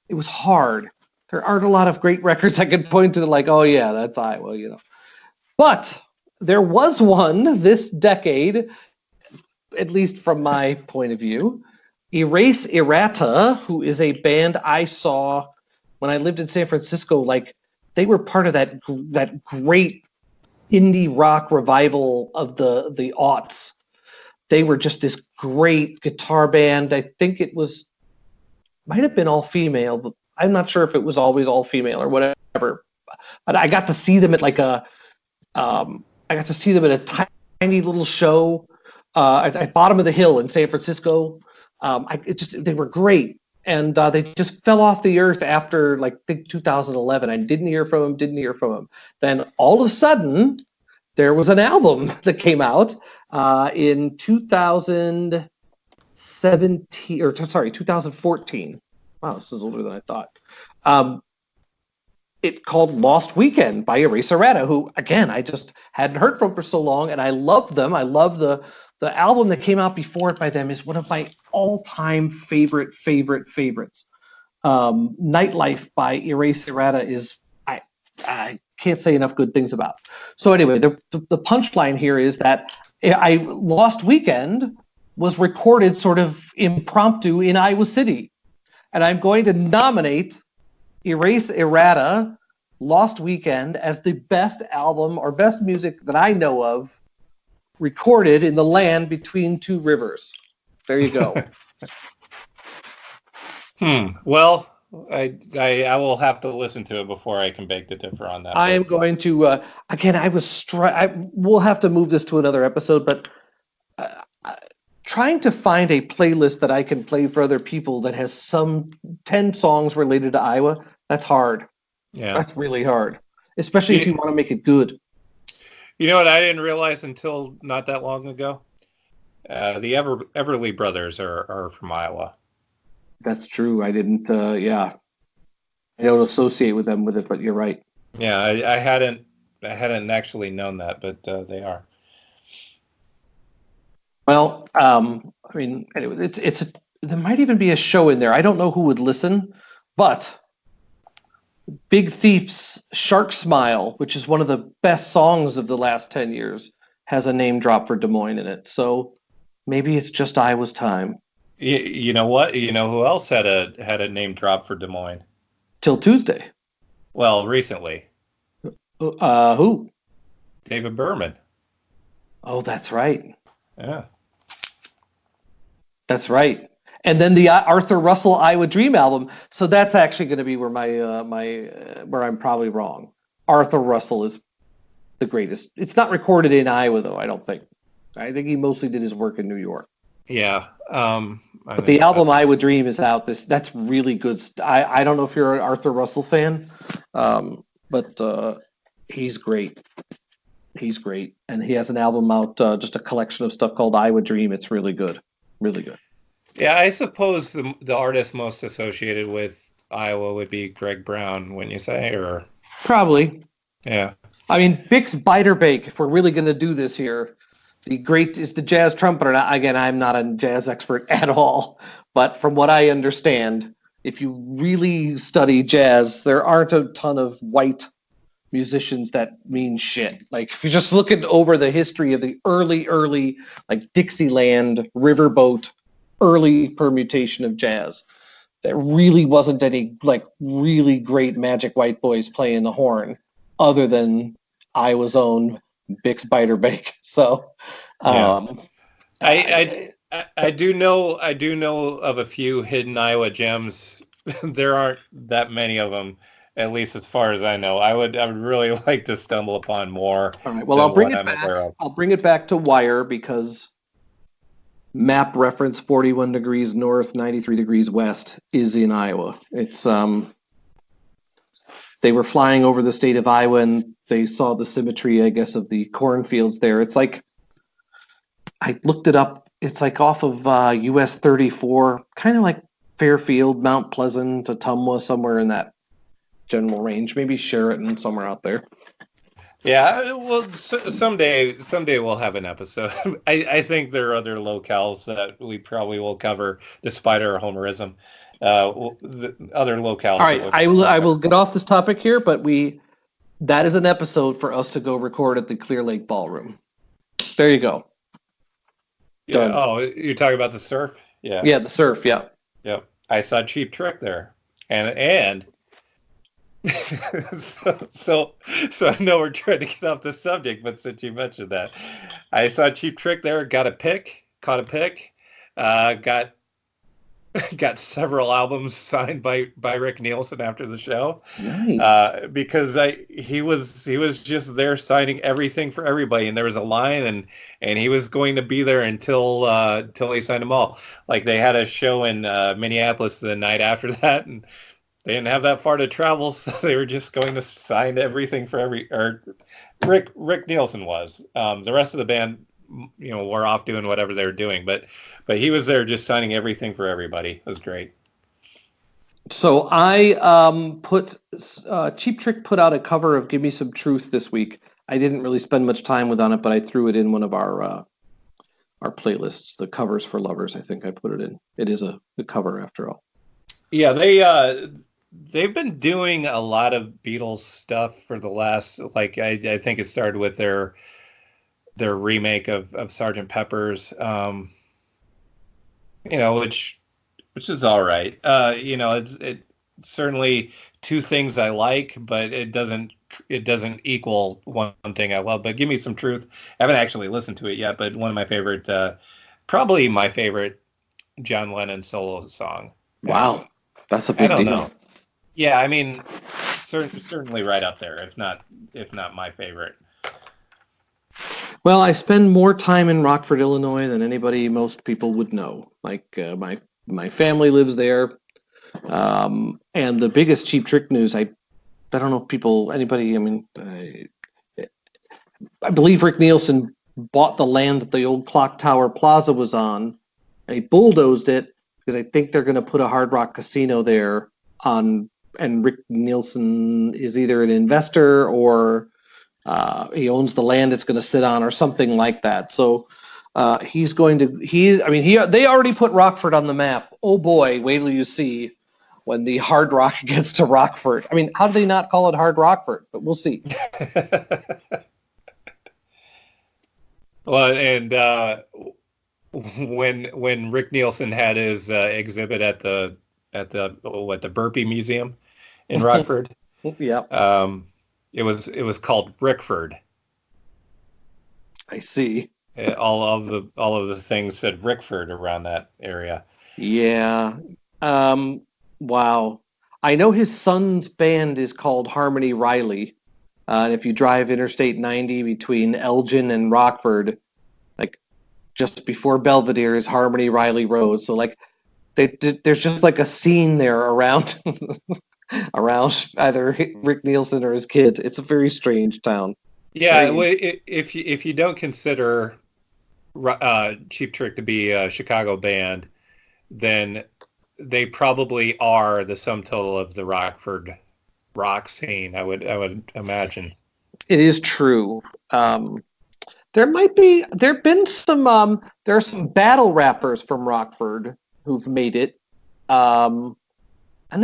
it was hard. There aren't a lot of great records I could point to like, oh yeah, that's Iowa, But there was one this decade, at least from my point of view. Erase Errata, who is a band I saw when I lived in San Francisco. Like they were part of that great indie rock revival of the aughts. They were just this great guitar band. I think might have been all female, but I'm not sure if it was always all female or whatever. But I got to see them at a tiny little show at bottom of the hill in San Francisco. They were great, and they just fell off the earth after I think 2011. I didn't hear from them. Then all of a sudden, there was an album that came out in 2017, or sorry, 2014. Wow, this is older than I thought. It called Lost Weekend by Eraserata, who, again, I just hadn't heard from for so long, and I loved them. I love the album that came out before it by them is one of my all-time favorites. Nightlife by Eraserata is, I can't say enough good things about. So anyway, the punchline here is that Lost Weekend was recorded sort of impromptu in Iowa City, and I'm going to nominate Eraserata Lost Weekend as the best album or best music that I know of recorded in the land between two rivers. There you go. Well, I will have to listen to it before I can beg to differ on that. I am going to again. We'll have to move this to another episode, but trying to find a playlist that I can play for other people that has some 10 songs related to Iowa. That's hard. Yeah. That's really hard, especially if you want to make it good. You know what I didn't realize until not that long ago? The Everly Brothers are from Iowa. That's true. I didn't, I don't associate with them with it, but you're right. Yeah, I hadn't actually known that, but they are. Well, I mean, anyway, there might even be a show in there. I don't know who would listen, but Big Thief's Shark Smile, which is one of the best songs of the last 10 years, has a name drop for Des Moines in it. So maybe it's just Iowa's time. You know what? You know who else had a name drop for Des Moines? Till Tuesday. Well, recently. Who? David Berman. Oh, that's right. Yeah. That's right. And then the Arthur Russell Iowa Dream album. So that's actually going to be where where I'm probably wrong. Arthur Russell is the greatest. It's not recorded in Iowa, though, I don't think. I think he mostly did his work in New York. Yeah. But the album Iowa Dream is out. That's really good. I don't know if you're an Arthur Russell fan, but he's great. He's great. And he has an album out, just a collection of stuff called Iowa Dream. It's really good. Really good. Yeah, I suppose the artist most associated with Iowa would be Greg Brown, wouldn't you say? Or probably. Yeah. I mean, Bix Beiderbecke, if we're really going to do this here, the great is the jazz trumpeter. Again, I'm not a jazz expert at all, but from what I understand, if you really study jazz, there aren't a ton of white musicians that mean shit. Like if you're just looking over the history of the early like Dixieland, Riverboat, early permutation of jazz, there really wasn't any like really great magic white boys playing the horn other than Iowa's own Bix Beiderbecke. So I do know of a few hidden Iowa gems. There aren't that many of them, at least as far as I know. I would really like to stumble upon more. All right. Well, I'll bring it back. I'll bring it back to Wire because map reference 41 degrees north, 93 degrees west is in Iowa. It's they were flying over the state of Iowa and they saw the symmetry, I guess, of the cornfields there. It's like, I looked it up. It's like off of US 34, kind of like Fairfield, Mount Pleasant, Ottumwa, somewhere in that general range. Maybe Sheraton, somewhere out there. Yeah, well, someday we'll have an episode. I think there are other locales that we probably will cover, despite our homerism. The other locales. All right, I will get off this topic here, but that is an episode for us to go record at the Clear Lake Ballroom. There you go. Yeah. Oh, you're talking about the surf? Yeah. Yeah, the surf. Yeah. Yep. I saw Cheap Trick there, and so I know we're trying to get off the subject, but since you mentioned that, I saw Cheap Trick there. Caught a pick. Got several albums signed by Rick Nielsen after the show. Nice. Because he was just there signing everything for everybody, and there was a line, and he was going to be there until he signed them all. Like they had a show in Minneapolis the night after that, and they didn't have that far to travel, so they were just going to sign everything for Rick Nielsen was. The rest of the band, were off doing whatever they were doing, but he was there just signing everything for everybody. It was great. So I Cheap Trick put out a cover of "Give Me Some Truth" this week. I didn't really spend much time on it, but I threw it in one of our playlists, the covers for lovers. I think I put it in. It is the cover after all. Yeah, they've been doing a lot of Beatles stuff for the last, I think it started with their remake of Sgt. Pepper's, which is all right. It's certainly two things I like, but it doesn't equal one thing I love. But Give Me Some Truth. I haven't actually listened to it yet, but one of my favorite, probably my favorite John Lennon solo song. Wow, that's a big deal. I don't know. Yeah, I mean, certainly right up there, if not my favorite. Well, I spend more time in Rockford, Illinois than most people would know. My family lives there, and the biggest Cheap Trick news. I don't know if anybody. I mean, I believe Rick Nielsen bought the land that the old Clock Tower Plaza was on, and he bulldozed it because I think they're going to put a Hard Rock casino there on. And Rick Nielsen is either an investor or he owns the land it's going to sit on or something like that. So they already put Rockford on the map. Oh boy, wait till you see when the Hard Rock gets to Rockford. I mean, how do they not call it Hard Rockford? But we'll see. Well, and when Rick Nielsen had his exhibit at the Burpee Museum in Rockford, yeah, it was called Rickford. I see. All of the things said Rickford around that area. Yeah. Wow. I know his son's band is called Harmony Riley. And if you drive Interstate 90 between Elgin and Rockford, just before Belvedere is Harmony Riley Road. So there's just a scene there around around either Rick Nielsen or his kids. It's a very strange town. Yeah, if you don't consider Cheap Trick to be a Chicago band, then they probably are the sum total of the Rockford rock scene. I would imagine. It is true. There are some battle rappers from Rockford who've made it. And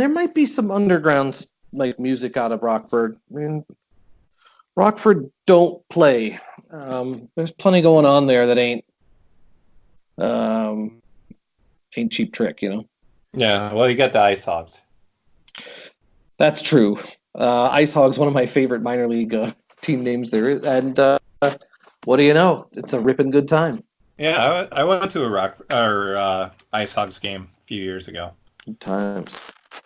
there might be some underground music out of Rockford. I mean, Rockford don't play. There's plenty going on there that ain't Cheap Trick, Yeah, well, you got the Ice Hogs. That's true. Ice Hog's one of my favorite minor league team names there is, and what do you know? It's a ripping good time. Yeah, I went to a Ice Hogs game a few years ago. Good times.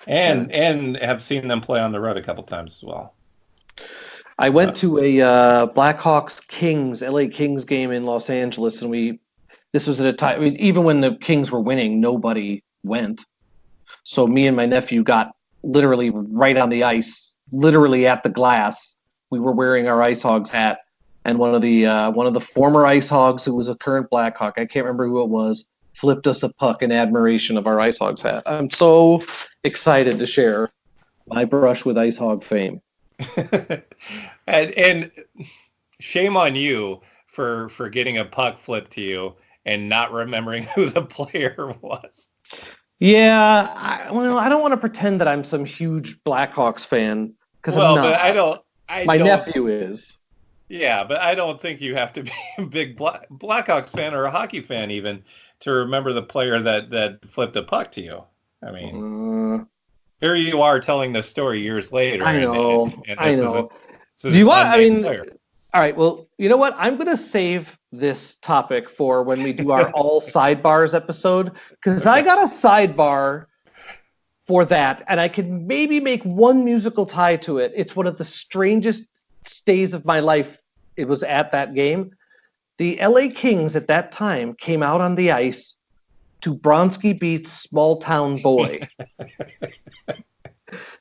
And have seen them play on the road a couple times as well. I went to a Blackhawks LA Kings game in Los Angeles, and this was at a time. I mean, even when the Kings were winning, nobody went. So me and my nephew got literally right on the ice, literally at the glass. We were wearing our Ice Hogs hat, and one of the former Ice Hogs, who was a current Blackhawk, I can't remember who it was, flipped us a puck in admiration of our Ice Hogs hat. I'm so excited to share my brush with Ice Hog fame. and shame on you for getting a puck flipped to you and not remembering who the player was. Yeah, I don't want to pretend that I'm some huge Blackhawks fan because I'm not. But my nephew is. Yeah, but I don't think you have to be a big Blackhawks fan or a hockey fan even to remember the player that flipped a puck to you. I mean, here you are telling the story years later. I know. I know. Do you want? I mean, all right. Well, you know what? I'm going to save this topic for when we do our all sidebars episode because I got a sidebar for that, and I can maybe make one musical tie to it. It's one of the strangest days of my life. It was at that game. The LA Kings at that time came out on the ice to Bronski Beat's Small Town Boy.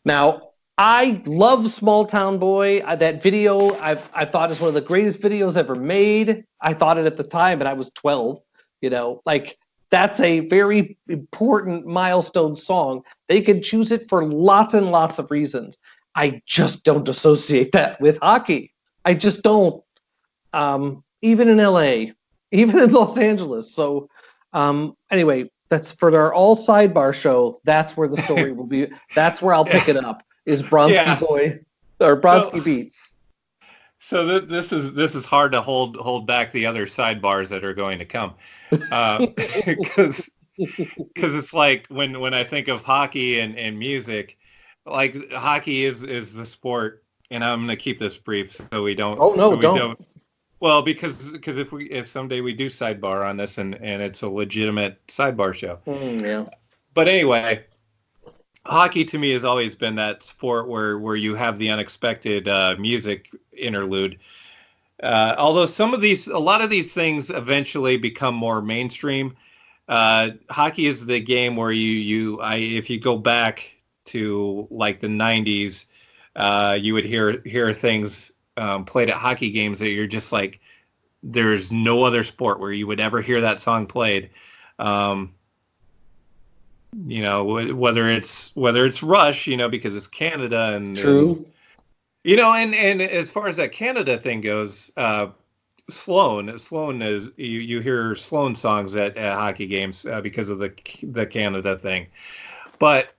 Now, I love Small Town Boy. That video I thought is one of the greatest videos ever made. I thought it at the time, and I was 12. Like that's a very important milestone song. They can choose it for lots and lots of reasons. I just don't associate that with hockey. I just don't. Even in LA, even in Los Angeles. So anyway, that's for our all sidebar show. That's where the story will be. That's where I'll pick it up. Is Bronski Boy or Bronski Beat? So this is hard to hold back the other sidebars that are going to come, because it's like when I think of hockey and music, like hockey is the sport, and I'm gonna keep this brief so we don't. Oh no, so we don't. Well, because if someday we do sidebar on this and it's a legitimate sidebar show. Yeah. But anyway. Hockey to me has always been that sport where you have the unexpected music interlude. Although a lot of these things eventually become more mainstream. Hockey is the game where if you go back to like the 90s, you would hear things played at hockey games that you're just like, there's no other sport where you would ever hear that song played. Whether it's Rush, because it's Canada and true, and as far as that Canada thing goes, Sloan is you hear Sloan songs at hockey games because of the Canada thing, but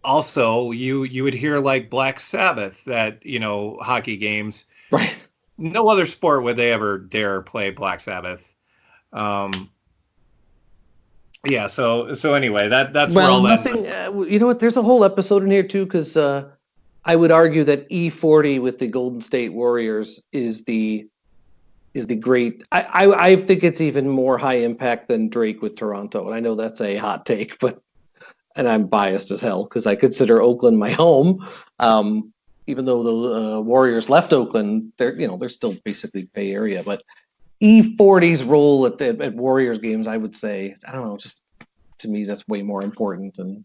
also you would hear like Black Sabbath at hockey games. Right. No other sport would they ever dare play Black Sabbath. Yeah, so anyway, that's where all that. You know what? There's a whole episode in here too, because I would argue that E40 with the Golden State Warriors is the great. I think it's even more high impact than Drake with Toronto, and I know that's a hot take, and I'm biased as hell because I consider Oakland my home. Even though the Warriors left Oakland, they're still basically Bay Area, but. E40's role at Warriors games, I would say, I don't know, just to me that's way more important, and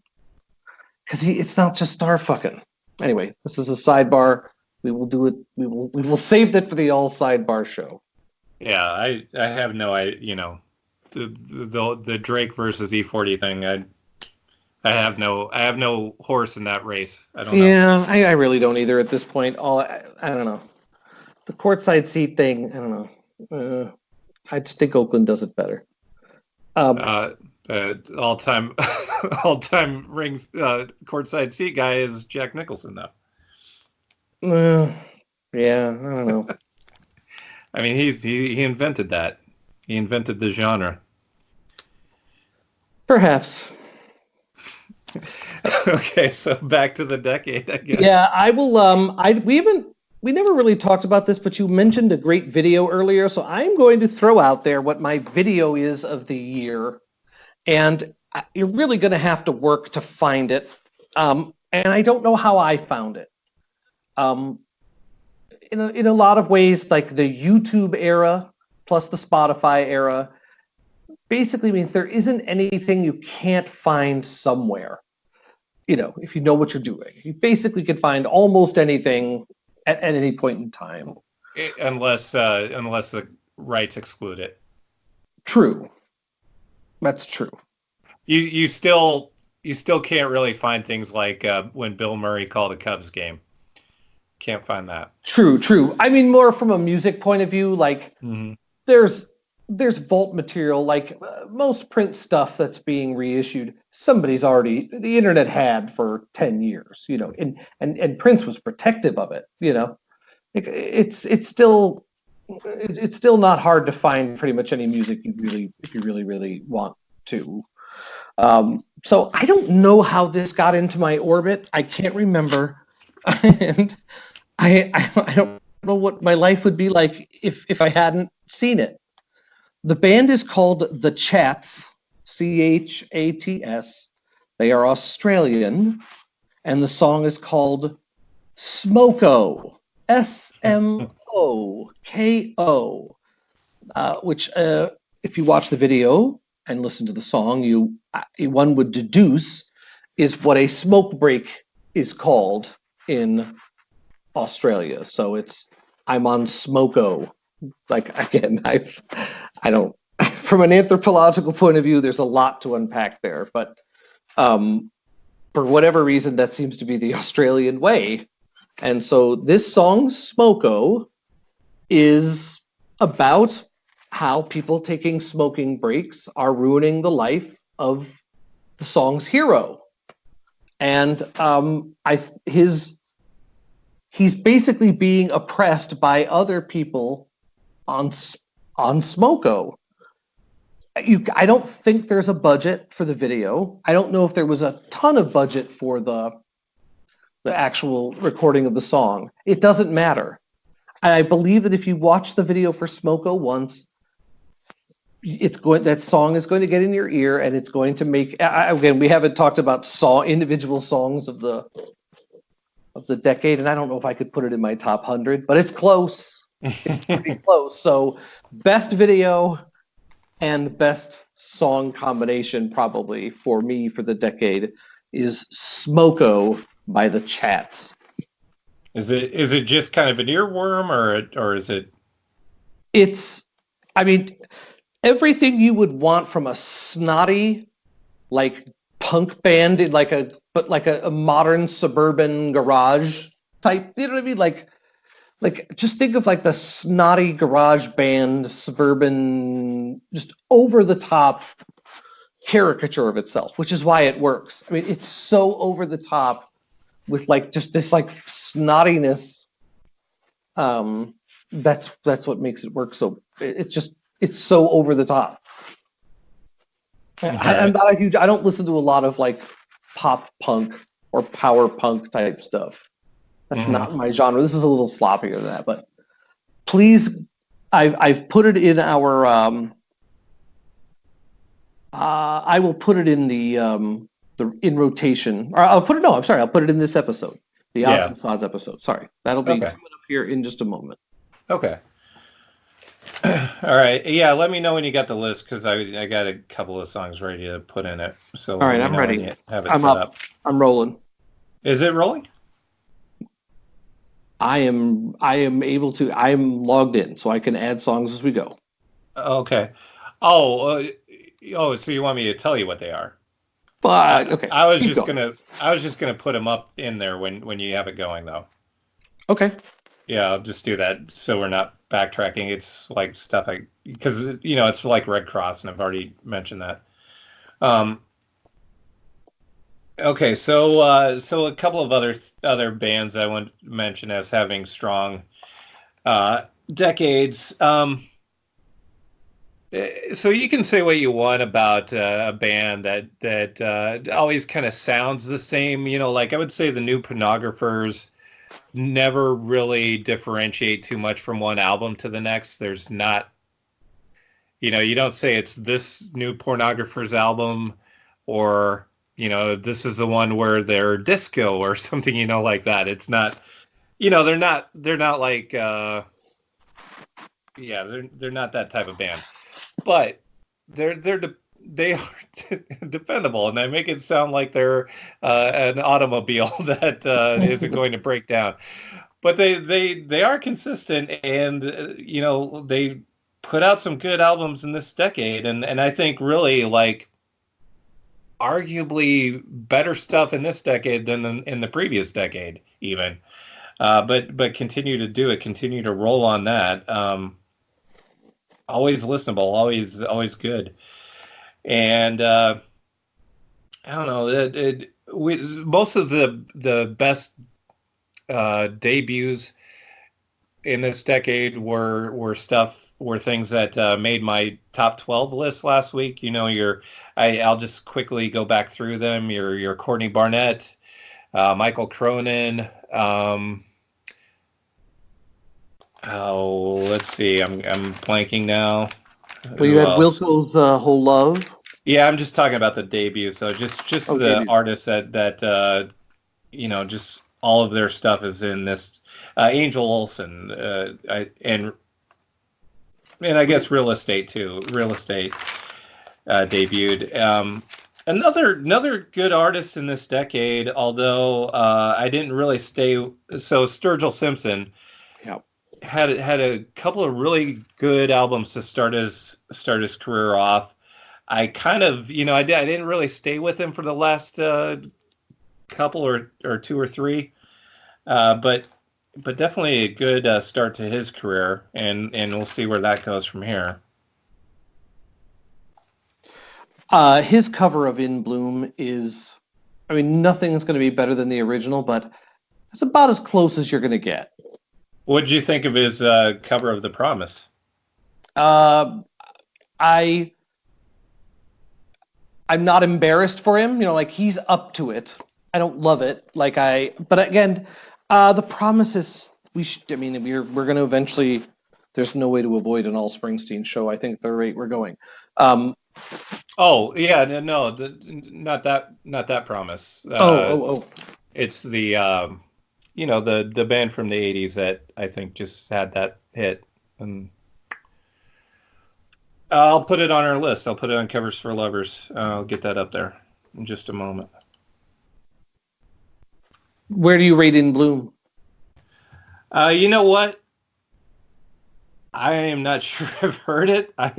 because it's not just star fucking. Anyway, this is a sidebar. We will do it. We will save that for the all sidebar show. Yeah, I have no the Drake versus E40 thing. I have no horse in that race. I don't know. Yeah, I really don't either at this point. I don't know. The courtside seat thing, I don't know. I just think Oakland does it better. All-time rings courtside seat guy is Jack Nicholson, though. Yeah, I don't know. I mean, he invented that. He invented the genre. Perhaps. Okay, so back to the decade, I guess. Yeah, I will. We never really talked about this, but you mentioned a great video earlier, so I'm going to throw out there what my video is of the year, and you're really going to have to work to find it. And I don't know how I found it. In a lot of ways, like the YouTube era plus the Spotify era, basically means there isn't anything you can't find somewhere. If you know what you're doing, you basically can find almost anything. At any point in time, unless the rights exclude it. True, that's true. You still can't really find things like when Bill Murray called a Cubs game. Can't find that. True. I mean, more from a music point of view, like there's vault material, like most print stuff that's being reissued. The internet had for 10 years, and Prince was protective of it, it's still not hard to find pretty much any music if you really want to. So I don't know how this got into my orbit. I can't remember. And I don't know what my life would be like if I hadn't seen it. The band is called The Chats, Chats. They are Australian, and the song is called Smoko, Smoko, which, if you watch the video and listen to the song, one would deduce is what a smoke break is called in Australia. So it's I'm on Smoko. Like again, I don't from an anthropological point of view, there's a lot to unpack there, but for whatever reason, that seems to be the Australian way. And so this song, Smoko, is about how people taking smoking breaks are ruining the life of the song's hero. And he's basically being oppressed by other people on Smoko. I don't think there's a budget for the video. I don't know if there was a ton of budget for the actual recording of the song. It doesn't matter. And I believe that if you watch the video for Smoko once, that song is going to get in your ear, and it's going to make. Again, we haven't talked about individual songs of the decade, and I don't know if I could put it in my top 100, but it's close. It's pretty close. So, best video and best song combination, probably for me for the decade, is Smoko by the Chats. Is it just kind of an earworm, or is it? It's, I mean, everything you would want from a snotty, like punk band in like a modern suburban garage type. You know what I mean? Like just think of like the snotty garage band suburban, just over the top caricature of itself, which is why it works. I mean, it's so over the top with like just this like snottiness. That's what makes it work. So it's so over the top. I'm not a huge. I don't listen to a lot of like pop punk or power punk type stuff. That's not my genre. This is a little sloppier than that. But please, I've put it in our. I will put it in the in rotation. Or I'll put it. No, I'm sorry. I'll put it in this episode, the Odds and Sods episode. Sorry, that'll be coming up here in just a moment. Okay. All right. Yeah, let me know when you got the list, because I got a couple of songs ready to put in it. So all right, I'm ready. Have it set up. I'm rolling. Is it rolling? I am able to. I am logged in, so I can add songs as we go. Okay. So you want me to tell you what they are? Okay. I was just gonna put them up in there when you have it going, though. Okay. Yeah, I'll just do that so we're not backtracking. It's like stuff because it's like Red Cross, and I've already mentioned that. Okay, so a couple of other bands I want to mention as having strong decades. So you can say what you want about a band that always kind of sounds the same. Like I would say the New Pornographers never really differentiate too much from one album to the next. There's not, you don't say it's this New Pornographers album, or this is the one where they're disco or something, like that. It's not, they're not like, they're not that type of band, but they are dependable, and I make it sound like they're an automobile that isn't going to break down. But they are consistent, and they put out some good albums in this decade, and I think really like arguably better stuff in this decade than in the previous decade, even. But continue to do it, continue to roll on that. Always listenable, always good. And I don't know. Most of the best debuts in this decade were things that made my top 12 list last week. I'll just quickly go back through them. Your Courtney Barnett, Michael Cronin. Let's see. I'm blanking now. Well, you had Wilco's Whole Love. Yeah, I'm just talking about the debut. So just the artists that just all of their stuff is in this. Angel Olsen, and I guess Real Estate too. Real Estate debuted. Another good artist in this decade, although I didn't really stay. So Sturgill Simpson had a couple of really good albums to start his career off. I kind of, I didn't really stay with him for the last couple or two or three, but definitely a good start to his career, and we'll see where that goes from here. His cover of In Bloom is, I mean, nothing's going to be better than the original, but it's about as close as you're going to get. What did you think of his cover of The Promise? I'm not embarrassed for him. Like, he's up to it. I don't love it. But again, The Promise is, we're going to eventually, there's no way to avoid an all Springsteen show, I think, the rate we're going. Oh yeah, no, not that Promise. It's the the band from the '80s that I think just had that hit, and I'll put it on our list. I'll put it on Covers for Lovers. I'll get that up there in just a moment. Where do you rate In Bloom? You know what? I am not sure I've heard it. I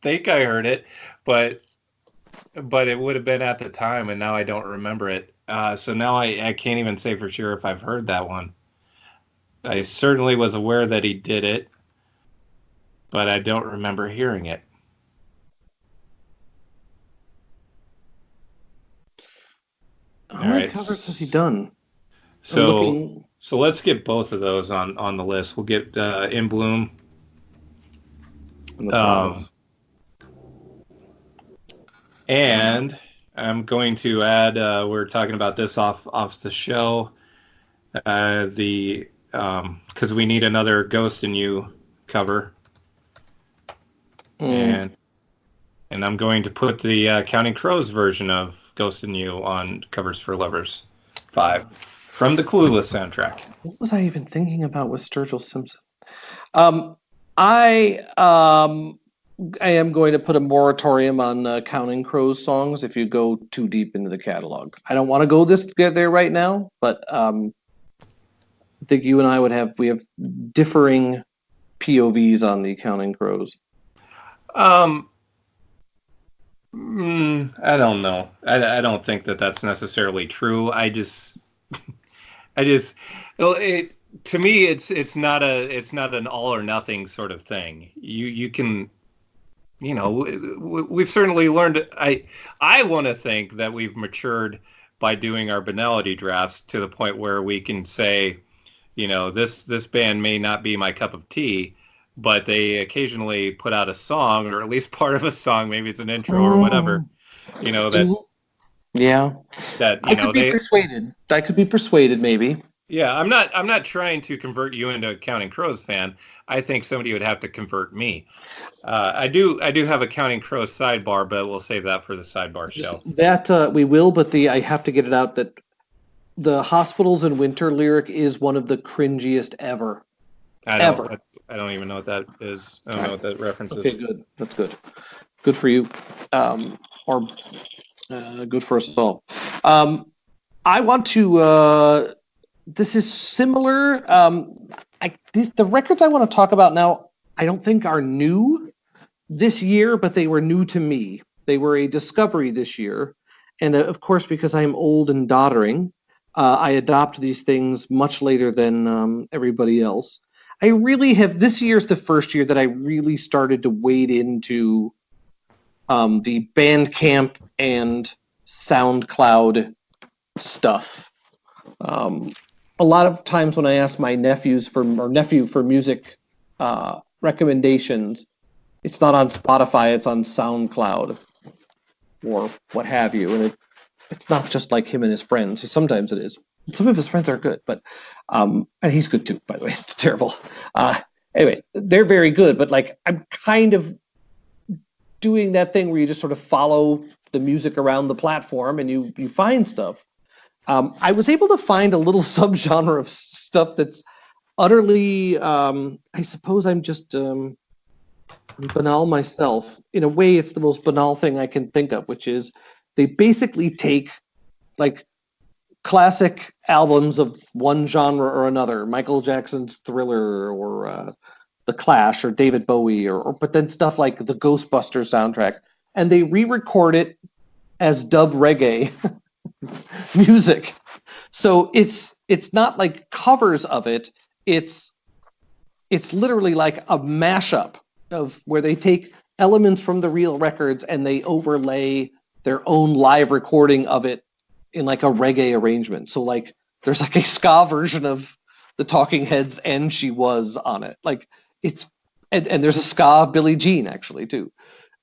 think I heard it, but it would have been at the time, and now I don't remember it. So now I can't even say for sure if I've heard that one. I certainly was aware that he did it, but I don't remember hearing it. How many covers has he done? So let's get both of those on the list. We'll get In Bloom. And I'm going to add, we're talking about this off the show, because we need another Ghost in You cover. And I'm going to put the Counting Crows version of Ghost in You on Covers for Lovers 5 from the Clueless soundtrack. What was I even thinking about with Sturgill Simpson? I am going to put a moratorium on Counting Crows songs if you go too deep into the catalog. I don't want to go there right now, but I think you and I we have differing POVs on the Counting Crows. I don't know. I don't think that's necessarily true. To me, it's not an all or nothing sort of thing. You can, we've certainly learned. I want to think that we've matured by doing our banality drafts to the point where we can say, this band may not be my cup of tea, but they occasionally put out a song, or at least part of a song. Maybe it's an intro or whatever. Yeah. That I could be persuaded. I could be persuaded, maybe. Yeah, I'm not trying to convert you into a Counting Crows fan. I think somebody would have to convert me. I do have a Counting Crows sidebar, but we'll save that for the sidebar show. That we will, but I have to get it out that the Hospitals in Winter lyric is one of the cringiest ever. I don't even know what that is. I don't know what that reference is. Okay, good. That's good. Good for you. Or good for us all. I want to... this is similar. The records I want to talk about now, I don't think are new this year, but they were new to me. They were a discovery this year. And of course, because I'm old and doddering, I adopt these things much later than everybody else. I really have, this year's the first year that I really started to wade into the Bandcamp and SoundCloud stuff. A lot of times when I ask my nephew for music recommendations, it's not on Spotify, it's on SoundCloud or what have you. And it's not just like him and his friends. Sometimes it is. Some of his friends are good, but and he's good too, by the way. It's terrible. Anyway, they're very good, but like I'm kind of doing that thing where you just sort of follow the music around the platform and you find stuff. I was able to find a little subgenre of stuff that's utterly, I suppose I'm just banal myself. In a way, it's the most banal thing I can think of, which is they basically take like classic albums of one genre or another, Michael Jackson's Thriller or The Clash or David Bowie, or but then stuff like the Ghostbusters soundtrack, and they re-record it as dub reggae music. So it's not like covers of it. It's literally like a mashup of where they take elements from the real records and they overlay their own live recording of it in like a reggae arrangement. So like there's like a ska version of the Talking Heads and She Was on it. Like it's and there's a ska Billie Jean actually too.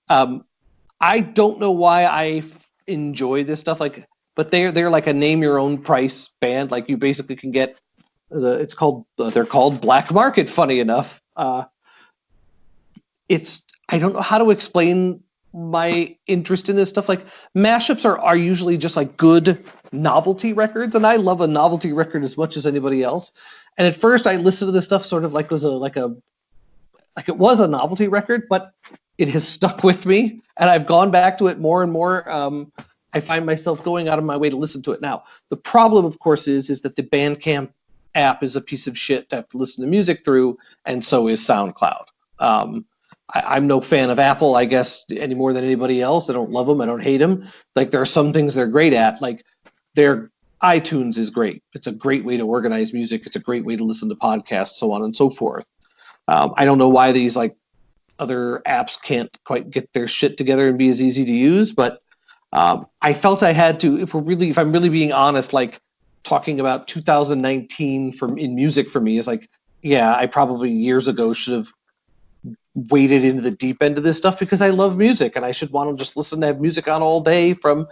I don't know why I enjoy this stuff, like, but they're like a name your own price band. Like you basically can get they're called Black Market. Funny enough, I don't know how to explain my interest in this stuff. Like mashups are usually just like good novelty records, and I love a novelty record as much as anybody else. And at first, I listened to this stuff sort of like it was a novelty record, but it has stuck with me, and I've gone back to it more and more. I find myself going out of my way to listen to it now. The problem, of course, is that the Bandcamp app is a piece of shit to have to listen to music through, and so is SoundCloud. I'm no fan of Apple, I guess, any more than anybody else. I don't love them. I don't hate them. Like there are some things they're great at. Like their iTunes is great. It's a great way to organize music. It's a great way to listen to podcasts, so on and so forth. I don't know why these like other apps can't quite get their shit together and be as easy to use, but I felt I had to, if I'm really being honest, like talking about 2019 in music for me is like, yeah, I probably years ago should have waded into the deep end of this stuff because I love music and I should want to just listen to have music on all day from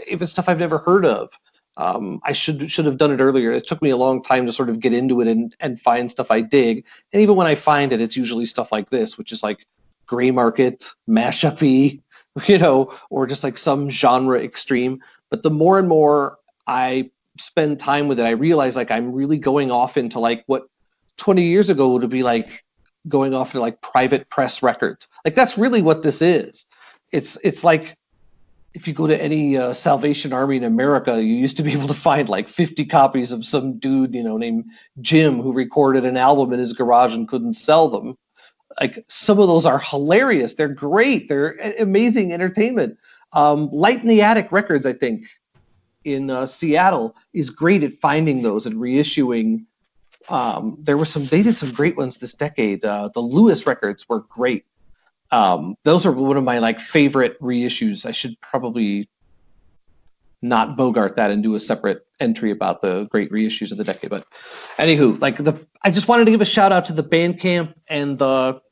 even stuff I've never heard of. I should have done it earlier. It took me a long time to sort of get into it and find stuff I dig. And even when I find it, it's usually stuff like this, which is like gray market, mashup-y, or just like some genre extreme. But the more and more I spend time with it, I realize like I'm really going off into like what 20 years ago would be like going off into like private press records. Like that's really what this is. It's like if you go to any Salvation Army in America, you used to be able to find like 50 copies of some dude, named Jim who recorded an album in his garage and couldn't sell them. Like some of those are hilarious. They're great. They're amazing entertainment. Light in the Attic Records, I think, in Seattle is great at finding those and reissuing. They did some great ones this decade. The Lewis records were great. Those are one of my like favorite reissues. I should probably not bogart that and do a separate entry about the great reissues of the decade. But anywho, like I just wanted to give a shout out to the Bandcamp and the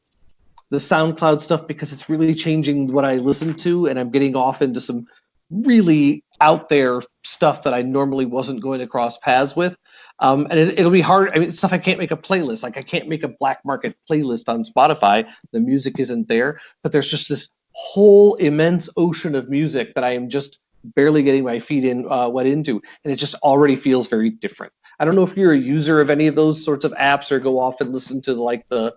SoundCloud stuff because it's really changing what I listen to, and I'm getting off into some really out there stuff that I normally wasn't going to cross paths with. And it'll be hard. I mean, it's stuff I can't make a playlist. Like I can't make a black market playlist on Spotify. The music isn't there, but there's just this whole immense ocean of music that I am just barely getting my feet wet into. And it just already feels very different. I don't know if you're a user of any of those sorts of apps or go off and listen to like the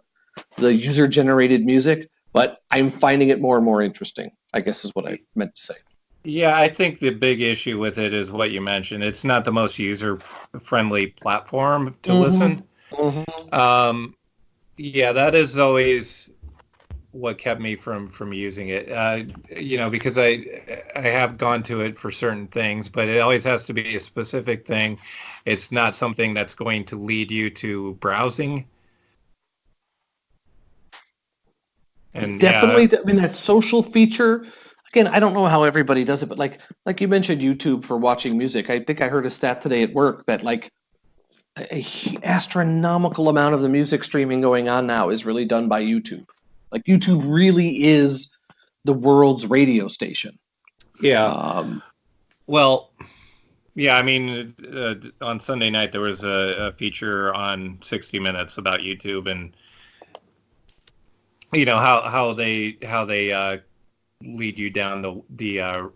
user generated music, but I'm finding it more and more interesting, I guess is what I meant to say. Yeah, I think the big issue with it is what you mentioned. It's not the most user-friendly platform to listen. Mm-hmm. Yeah, that is always what kept me from using it. Because I have gone to it for certain things, but it always has to be a specific thing. It's not something that's going to lead you to browsing. And definitely, yeah. I mean, that social feature. Again, I don't know how everybody does it, but like you mentioned YouTube for watching music. I think I heard a stat today at work that like a astronomical amount of the music streaming going on now is really done by YouTube. Like YouTube really is the world's radio station. Yeah. Well, yeah, I mean, on Sunday night there was a feature on 60 Minutes about YouTube and how they lead you down the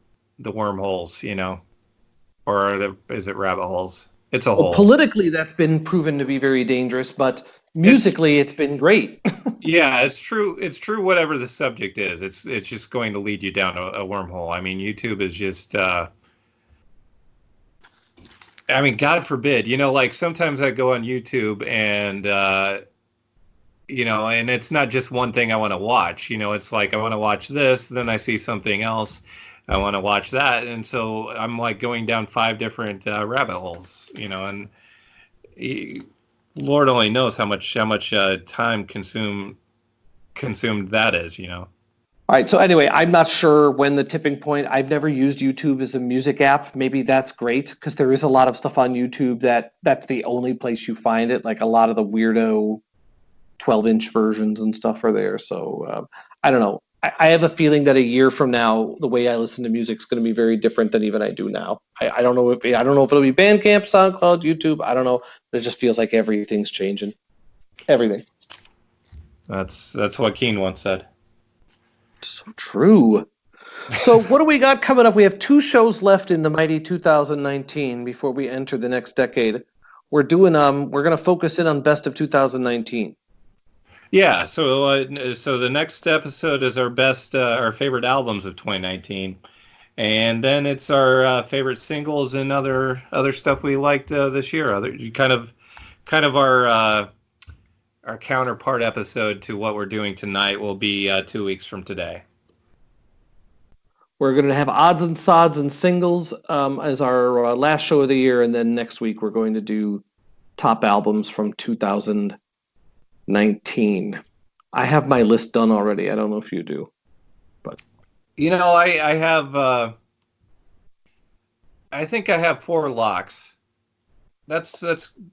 wormholes, or is it rabbit holes? It's a hole. Politically, that's been proven to be very dangerous, but musically, it's been great. Yeah, it's true. It's true. Whatever the subject is, it's just going to lead you down a wormhole. I mean, YouTube is just. I mean, God forbid. Like sometimes I go on YouTube and and it's not just one thing I want to watch. It's like I want to watch this, then I see something else, I want to watch that, and so I'm like going down 5 different rabbit holes. And Lord only knows how much time consumed that is. All right. So anyway, I'm not sure when the tipping point. I've never used YouTube as a music app. Maybe that's great because there is a lot of stuff on YouTube that's the only place you find it. Like a lot of the weirdo 12-inch versions and stuff are there. So I don't know. I have a feeling that a year from now, the way I listen to music is going to be very different than even I do now. I don't know if it'll be Bandcamp, SoundCloud, YouTube. I don't know. It just feels like everything's changing. Everything. That's what Keen once said. So true. So what do we got coming up? We have 2 shows left in the mighty 2019 before we enter the next decade. We're doing we're going to focus in on best of 2019. Yeah, so the next episode is our best, our favorite albums of 2019, and then it's our favorite singles and other stuff we liked this year. Other kind of our counterpart episode to what we're doing tonight will be 2 weeks from today. We're going to have odds and sods and singles as our last show of the year, and then next week we're going to do top albums from 2019. I have my list done already. I don't know if you do, but I have. I think I have 4 locks. That's.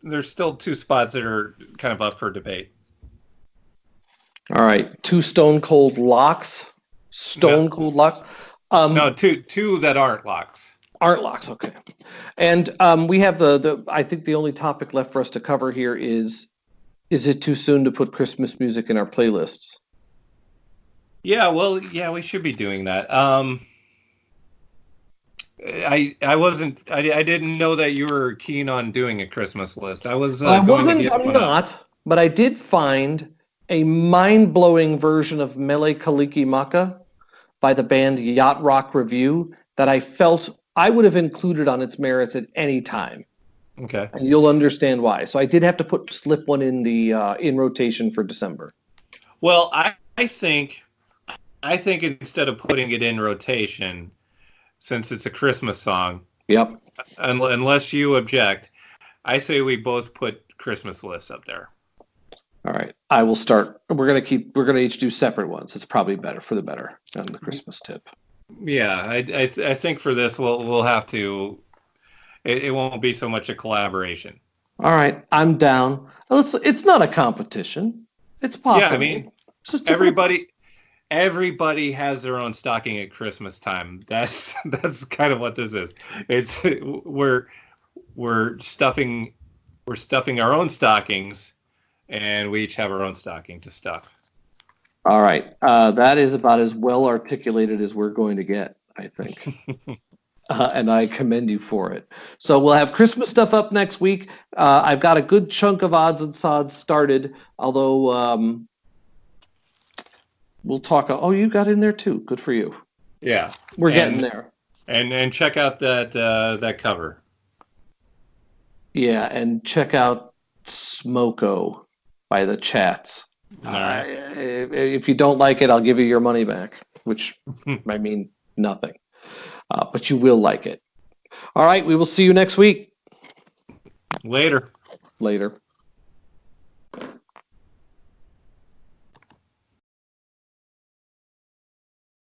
There's still 2 spots that are kind of up for debate. All right, 2 stone cold locks. Cold locks. No, two that aren't locks. Aren't locks, okay. And we have the I think the only topic left for us to cover here is it too soon to put Christmas music in our playlists? Yeah, well, we should be doing that. I didn't know that you were keen on doing a Christmas list. I'm not, but I did find a mind-blowing version of Mele Kalikimaka by the band Yacht Rock Review that I felt I would have included on its merits at any time. Okay. And you'll understand why. So I did have to slip one in the in rotation for December. Well, I think instead of putting it in rotation, since it's a Christmas song. Yep. Unless you object, I say we both put Christmas lists up there. All right. I will start. We're gonna each do separate ones. It's probably better for the better on the Christmas tip. Yeah, I think for this we'll have to. It won't be so much a collaboration. All right, I'm down. It's not a competition. It's possible. Yeah, I mean, everybody has their own stocking at Christmas time. That's kind of what this is. It's we're stuffing our own stockings, and we each have our own stocking to stuff. All right, that is about as well articulated as we're going to get, I think. And I commend you for it. So we'll have Christmas stuff up next week. I've got a good chunk of odds and sods started, although we'll talk. Oh, you got in there too. Good for you. Yeah, we're getting there. And check out that cover. Yeah, and check out Smoko by the Chats. All right. If you don't like it, I'll give you your money back, which I mean nothing. But you will like it. All right, we will see you next week. Later.